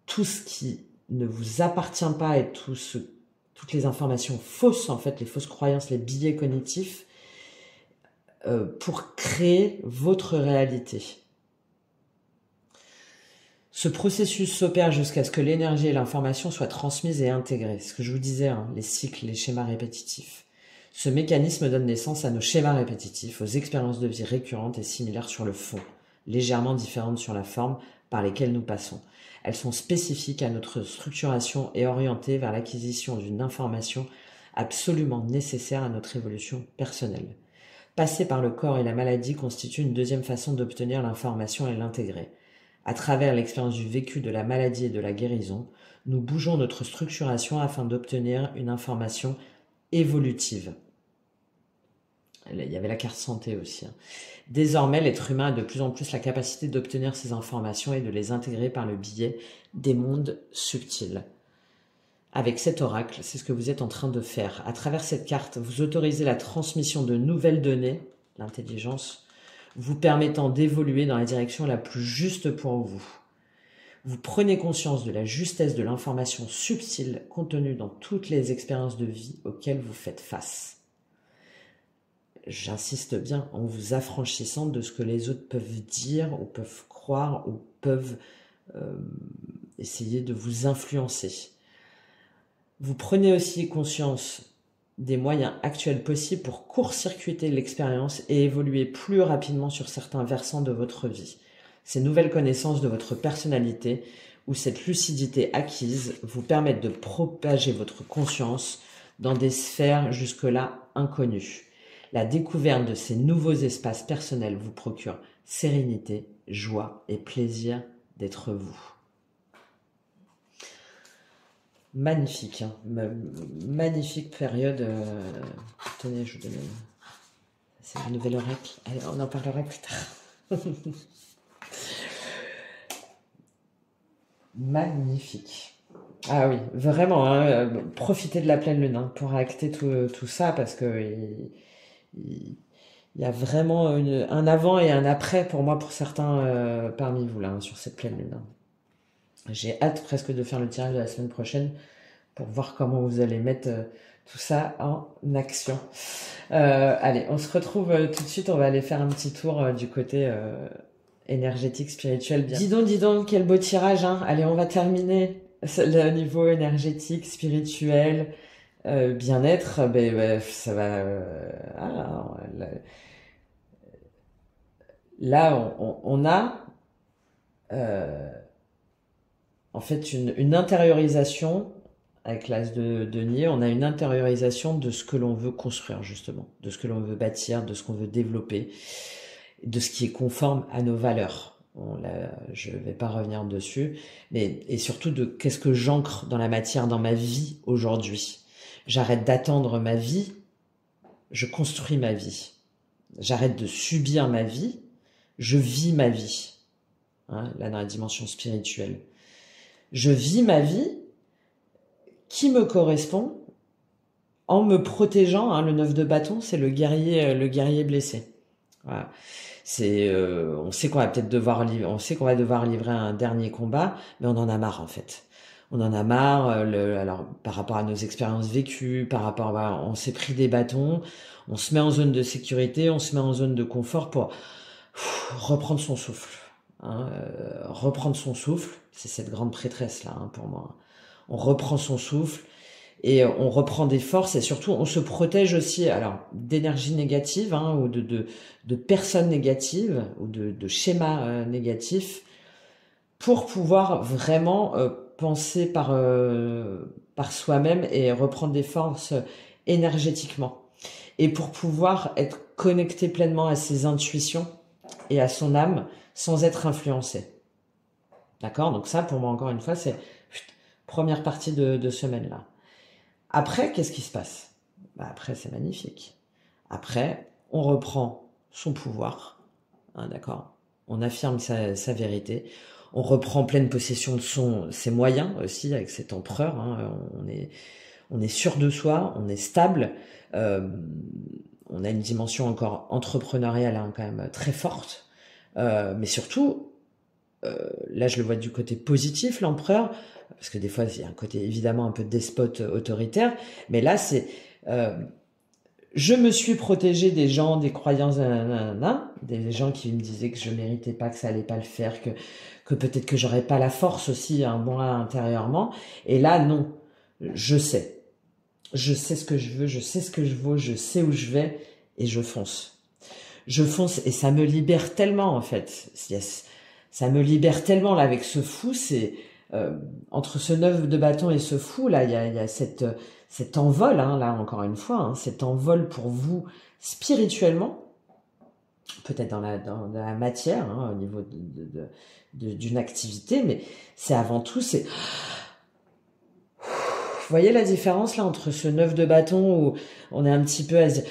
tout ce qui ne vous appartient pas et toutes les informations fausses, en fait, les fausses croyances, les billets cognitifs, pour créer votre réalité. Ce processus s'opère jusqu'à ce que l'énergie et l'information soient transmises et intégrées. Ce que je vous disais, hein, les cycles, les schémas répétitifs. Ce mécanisme donne naissance à nos schémas répétitifs, aux expériences de vie récurrentes et similaires sur le fond, légèrement différentes sur la forme par lesquelles nous passons. Elles sont spécifiques à notre structuration et orientées vers l'acquisition d'une information absolument nécessaire à notre évolution personnelle. Passer par le corps et la maladie constitue une deuxième façon d'obtenir l'information et l'intégrer. À travers l'expérience du vécu de la maladie et de la guérison, nous bougeons notre structuration afin d'obtenir une information évolutive. Il y avait la carte santé aussi. Désormais, l'être humain a de plus en plus la capacité d'obtenir ces informations et de les intégrer par le biais des mondes subtils. Avec cet oracle, c'est ce que vous êtes en train de faire. À travers cette carte, vous autorisez la transmission de nouvelles données, l'intelligence, vous permettant d'évoluer dans la direction la plus juste pour vous. Vous prenez conscience de la justesse de l'information subtile contenue dans toutes les expériences de vie auxquelles vous faites face. j'insiste bien, en vous affranchissant de ce que les autres peuvent dire ou peuvent croire ou peuvent essayer de vous influencer. Vous prenez aussi conscience des moyens actuels possibles pour court-circuiter l'expérience et évoluer plus rapidement sur certains versants de votre vie. Ces nouvelles connaissances de votre personnalité ou cette lucidité acquise vous permettent de propager votre conscience dans des sphères jusque-là inconnues. La découverte de ces nouveaux espaces personnels vous procure sérénité, joie et plaisir d'être vous. Magnifique, hein. Magnifique période. Tenez, je vous donne. C'est la nouvelle oracle. Allez, on en parlera plus tard. Magnifique. Ah oui, vraiment, hein, profitez de la pleine lune hein, pour acter tout ça parce que il y a vraiment un avant et un après pour moi, pour certains parmi vous là, hein, sur cette pleine lune. Hein. J'ai hâte presque de faire le tirage de la semaine prochaine pour voir comment vous allez mettre tout ça en action. Allez, on se retrouve tout de suite. On va aller faire un petit tour du côté énergétique, spirituel. Bien. Dis donc, quel beau tirage. Hein. Allez, on va terminer le niveau énergétique, spirituel, bien-être. Ça va... là, on a... en fait, une intériorisation, avec l'as de denier, on a une intériorisation de ce que l'on veut construire, justement, de ce que l'on veut bâtir, de ce qu'on veut développer, de ce qui est conforme à nos valeurs. Bon, là, je vais pas revenir dessus, et surtout de qu'est-ce que j'ancre dans la matière, dans ma vie aujourd'hui. J'arrête d'attendre ma vie, je construis ma vie. J'arrête de subir ma vie, je vis ma vie. Hein, là, dans la dimension spirituelle. Je vis ma vie qui me correspond en me protégeant. Hein, le 9 de bâton, c'est le guerrier blessé. Voilà. On sait qu'on va peut-être devoir livrer un dernier combat, mais on en a marre en fait. On en a marre. Alors par rapport à nos expériences vécues, on s'est pris des bâtons, on se met en zone de sécurité, on se met en zone de confort pour reprendre son souffle. Hein, reprendre son souffle, c'est cette grande prêtresse là hein, pour moi. On reprend son souffle et on reprend des forces et surtout on se protège aussi alors d'énergie négative hein, ou de personnes négatives ou de schémas négatifs pour pouvoir vraiment penser par soi-même et reprendre des forces énergétiquement et pour pouvoir être connecté pleinement à ses intuitions et à son âme sans être influencé. D'accord? Donc ça, pour moi, encore une fois, c'est première partie de semaine-là. Après, qu'est-ce qui se passe? Après, c'est magnifique. Après, on reprend son pouvoir. Hein, d'accord? On affirme sa vérité. On reprend pleine possession de ses moyens aussi, avec cet empereur. Hein, on est sûr de soi, on est stable. On a une dimension encore entrepreneuriale hein, quand même très forte. Mais surtout, là je le vois du côté positif, l'empereur, parce que des fois il y a un côté évidemment un peu despote autoritaire, mais là c'est je me suis protégé des gens, des croyances, des gens qui me disaient que je méritais pas, que ça allait pas le faire, que peut-être que j'aurais pas la force aussi hein, moi intérieurement, et là non, je sais ce que je veux, je sais ce que je vaux, je sais où je vais, et je fonce et ça me libère tellement en fait. Ça me libère tellement là avec ce fou. C'est entre ce 9 de bâton et ce fou là, il y a cet envol hein, là encore une fois, hein, cet envol pour vous spirituellement, peut-être dans la matière hein, au niveau d'une activité, mais c'est avant tout c'est vous voyez la différence là entre ce 9 de bâton où on est un petit peu à se dire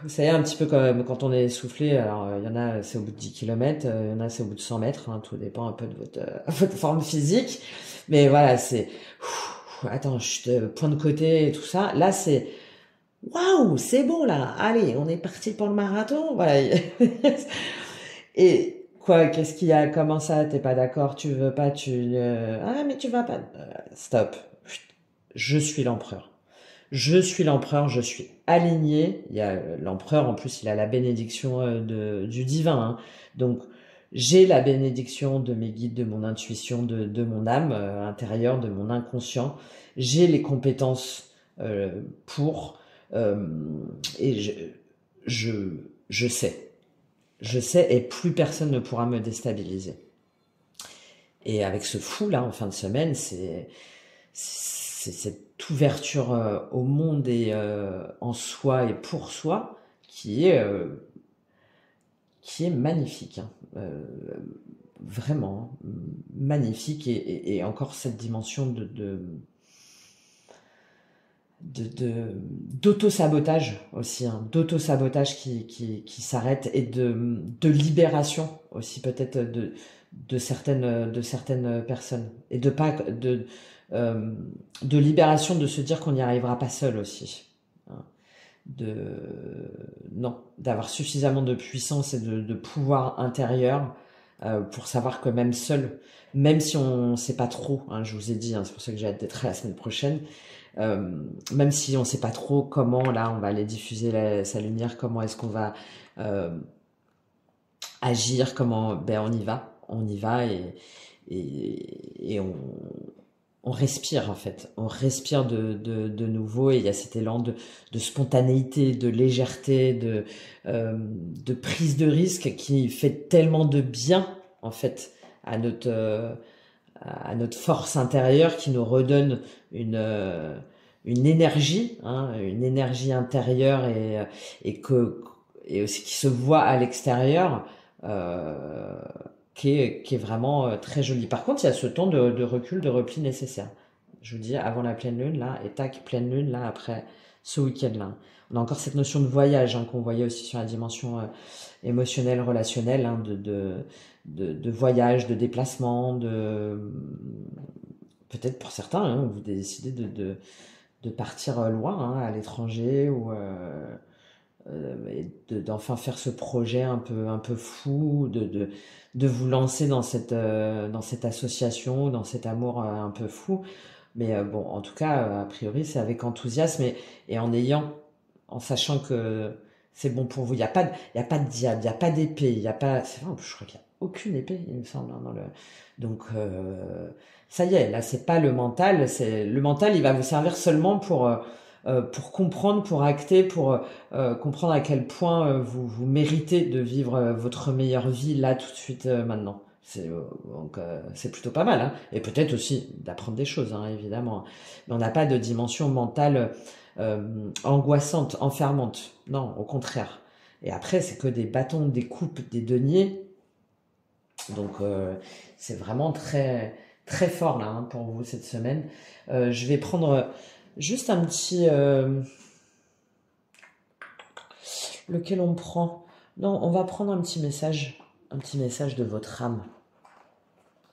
vous savez, un petit peu comme quand on est essoufflé, alors il y en a c'est au bout de 10 km, il y en a c'est au bout de 100 mètres, hein, tout dépend un peu de votre forme physique, mais voilà, c'est attends, point de côté et tout ça, là c'est waouh, c'est bon là, allez, on est parti pour le marathon, voilà. Et quoi, qu'est-ce qu'il y a, comment ça, t'es pas d'accord, tu veux pas, ah mais tu vas pas, stop, je suis l'empereur. Je suis l'empereur, je suis aligné. Il y a l'empereur, en plus, il a la bénédiction du divin, hein. Donc, j'ai la bénédiction de mes guides, de mon intuition, de mon âme intérieure, de mon inconscient. J'ai les compétences pour... euh, et je, je sais. Je sais et plus personne ne pourra me déstabiliser. Et avec ce fou là en fin de semaine, c'est cette ouverture au monde et en soi et pour soi qui est magnifique, hein. Vraiment, hein, magnifique et encore cette dimension d'auto-sabotage aussi, hein, d'auto-sabotage qui s'arrête et de libération aussi peut-être de certaines personnes et euh, de libération de se dire qu'on n'y arrivera pas seul aussi, hein. de non d'avoir suffisamment de puissance et de pouvoir intérieur pour savoir que même seul, même si on sait pas trop, hein, je vous ai dit, hein, c'est pour ça que j'ai hâte d'être là la semaine prochaine, même si on sait pas trop comment là on va aller diffuser sa lumière, comment est-ce qu'on va euh, agir, comment ben on y va et on respire en fait, on respire de nouveau et il y a cet élan de spontanéité, de légèreté, de prise de risque qui fait tellement de bien en fait à notre force intérieure qui nous redonne une énergie, hein, une énergie intérieure et que et aussi qui se voit à l'extérieur, euh, qui est vraiment très jolie. Par contre, il y a ce temps de recul, de repli nécessaire. Je vous dis, avant la pleine lune, là, et tac, pleine lune, là, après ce week-end-là. On a encore cette notion de voyage hein, qu'on voyait aussi sur la dimension émotionnelle, relationnelle, hein, de voyage, de déplacement, peut-être pour certains, hein, vous décidez de partir loin, hein, à l'étranger ou et d'enfin faire ce projet un peu fou, de vous lancer dans cette association, dans cet amour un peu fou. Mais bon, en tout cas, a priori, c'est avec enthousiasme et en sachant que c'est bon pour vous. Il y a pas de diable, il y a pas d'épée, il y a pas, c'est vrai, je crois qu'il y a aucune épée, il me semble, hein, dans le, donc, ça y est, là, c'est pas le mental, il va vous servir seulement pour comprendre, pour acter, pour comprendre à quel point vous méritez de vivre votre meilleure vie là tout de suite maintenant. C'est plutôt pas mal, hein. Et peut-être aussi d'apprendre des choses, hein, évidemment. Mais on n'a pas de dimension mentale angoissante, enfermante. Non, au contraire. Et après, c'est que des bâtons, des coupes, des deniers. Donc, c'est vraiment très, très fort là hein, pour vous cette semaine. Je vais prendre juste un petit... lequel on prend? Non, on va prendre un petit message de votre âme,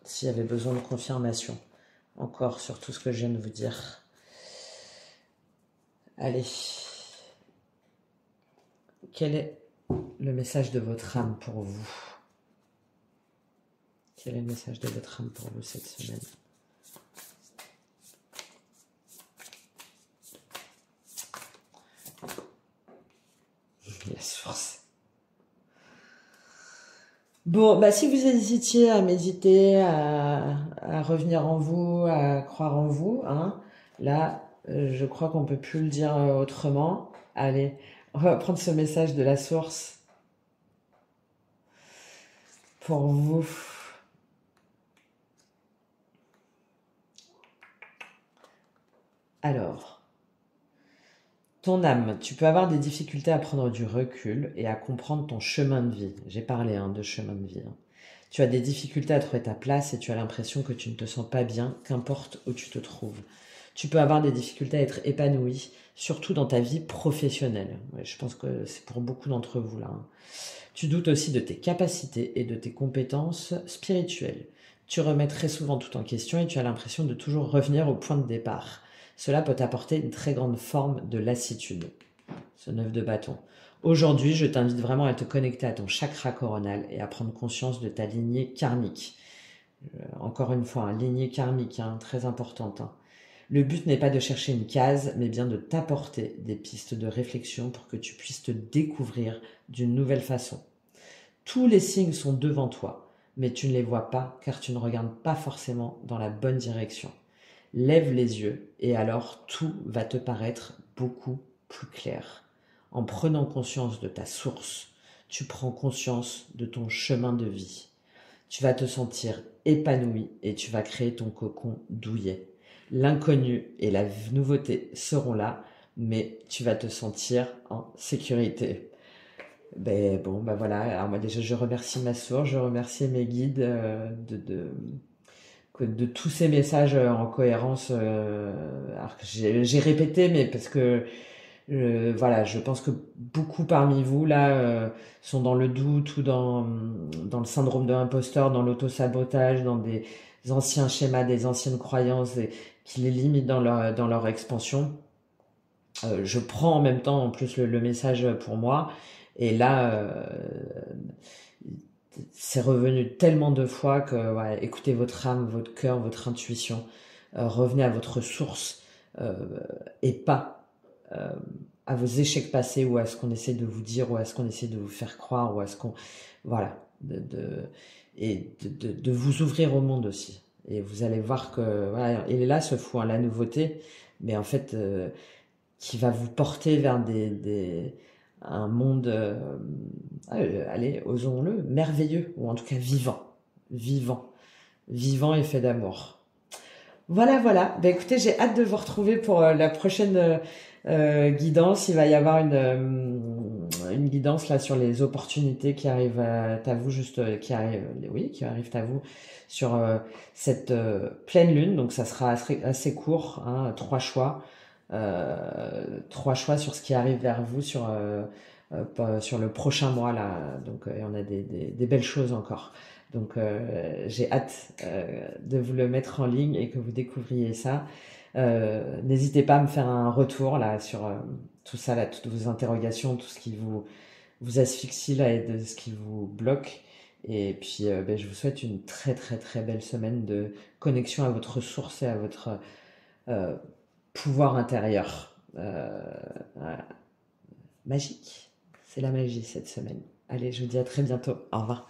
s'il y avait besoin de confirmation, encore sur tout ce que je viens de vous dire. Allez, quel est le message de votre âme pour vous? Quel est le message de votre âme pour vous cette semaine? La source. Bon, bah si vous hésitiez à méditer, à revenir en vous, à croire en vous, hein, là, je crois qu'on peut plus le dire autrement. Allez, on va prendre ce message de la source pour vous. Alors, ton âme, tu peux avoir des difficultés à prendre du recul et à comprendre ton chemin de vie. J'ai parlé hein, de chemin de vie, hein. Tu as des difficultés à trouver ta place et tu as l'impression que tu ne te sens pas bien, qu'importe où tu te trouves. Tu peux avoir des difficultés à être épanoui, surtout dans ta vie professionnelle. Ouais, je pense que c'est pour beaucoup d'entre vous là, hein. Tu doutes aussi de tes capacités et de tes compétences spirituelles. Tu remets très souvent tout en question et tu as l'impression de toujours revenir au point de départ. Cela peut t'apporter une très grande forme de lassitude. Ce 9 de bâton. Aujourd'hui, je t'invite vraiment à te connecter à ton chakra coronal et à prendre conscience de ta lignée karmique. Encore une fois, hein, lignée karmique, hein, très importante, hein. Le but n'est pas de chercher une case, mais bien de t'apporter des pistes de réflexion pour que tu puisses te découvrir d'une nouvelle façon. Tous les signes sont devant toi, mais tu ne les vois pas car tu ne regardes pas forcément dans la bonne direction. Lève les yeux et alors tout va te paraître beaucoup plus clair. En prenant conscience de ta source, tu prends conscience de ton chemin de vie. Tu vas te sentir épanoui et tu vas créer ton cocon douillet. L'inconnu et la nouveauté seront là, mais tu vas te sentir en sécurité. Ben bon, ben voilà. Alors moi déjà, je remercie ma source, je remercie mes guides de tous ces messages en cohérence. Alors que j'ai répété, mais parce que voilà, je pense que beaucoup parmi vous là sont dans le doute ou dans le syndrome de l'imposteur, dans l'auto-sabotage, dans des anciens schémas, des anciennes croyances qui les limitent dans leur expansion. Je prends en même temps en plus le message pour moi et là c'est revenu tellement de fois que ouais, écoutez votre âme, votre cœur, votre intuition, revenez à votre source euh, et pas euh, à vos échecs passés ou à ce qu'on essaie de vous dire ou à ce qu'on essaie de vous faire croire ou à ce qu'on voilà de vous ouvrir au monde aussi et vous allez voir que voilà, il est là ce fou, hein, la nouveauté, mais en fait qui va vous porter vers un monde, allez, osons-le, merveilleux, ou en tout cas vivant, vivant, vivant et fait d'amour. Voilà, voilà. Ben, écoutez, j'ai hâte de vous retrouver pour la prochaine guidance. Il va y avoir une guidance là sur les opportunités qui arrivent à vous, juste qui arrivent, oui, qui arrivent à vous sur cette pleine lune. Donc ça sera assez court, hein, trois choix sur ce qui arrive vers vous sur le prochain mois là. Donc on a des belles choses encore. Donc j'ai hâte de vous le mettre en ligne et que vous découvriez ça. N'hésitez pas à me faire un retour là sur tout ça, là, toutes vos interrogations, tout ce qui vous asphyxie là et de ce qui vous bloque. Et puis ben, je vous souhaite une très très très belle semaine de connexion à votre source et à votre euh, pouvoir intérieur. Voilà. Magique. C'est la magie cette semaine. Allez, je vous dis à très bientôt. Au revoir.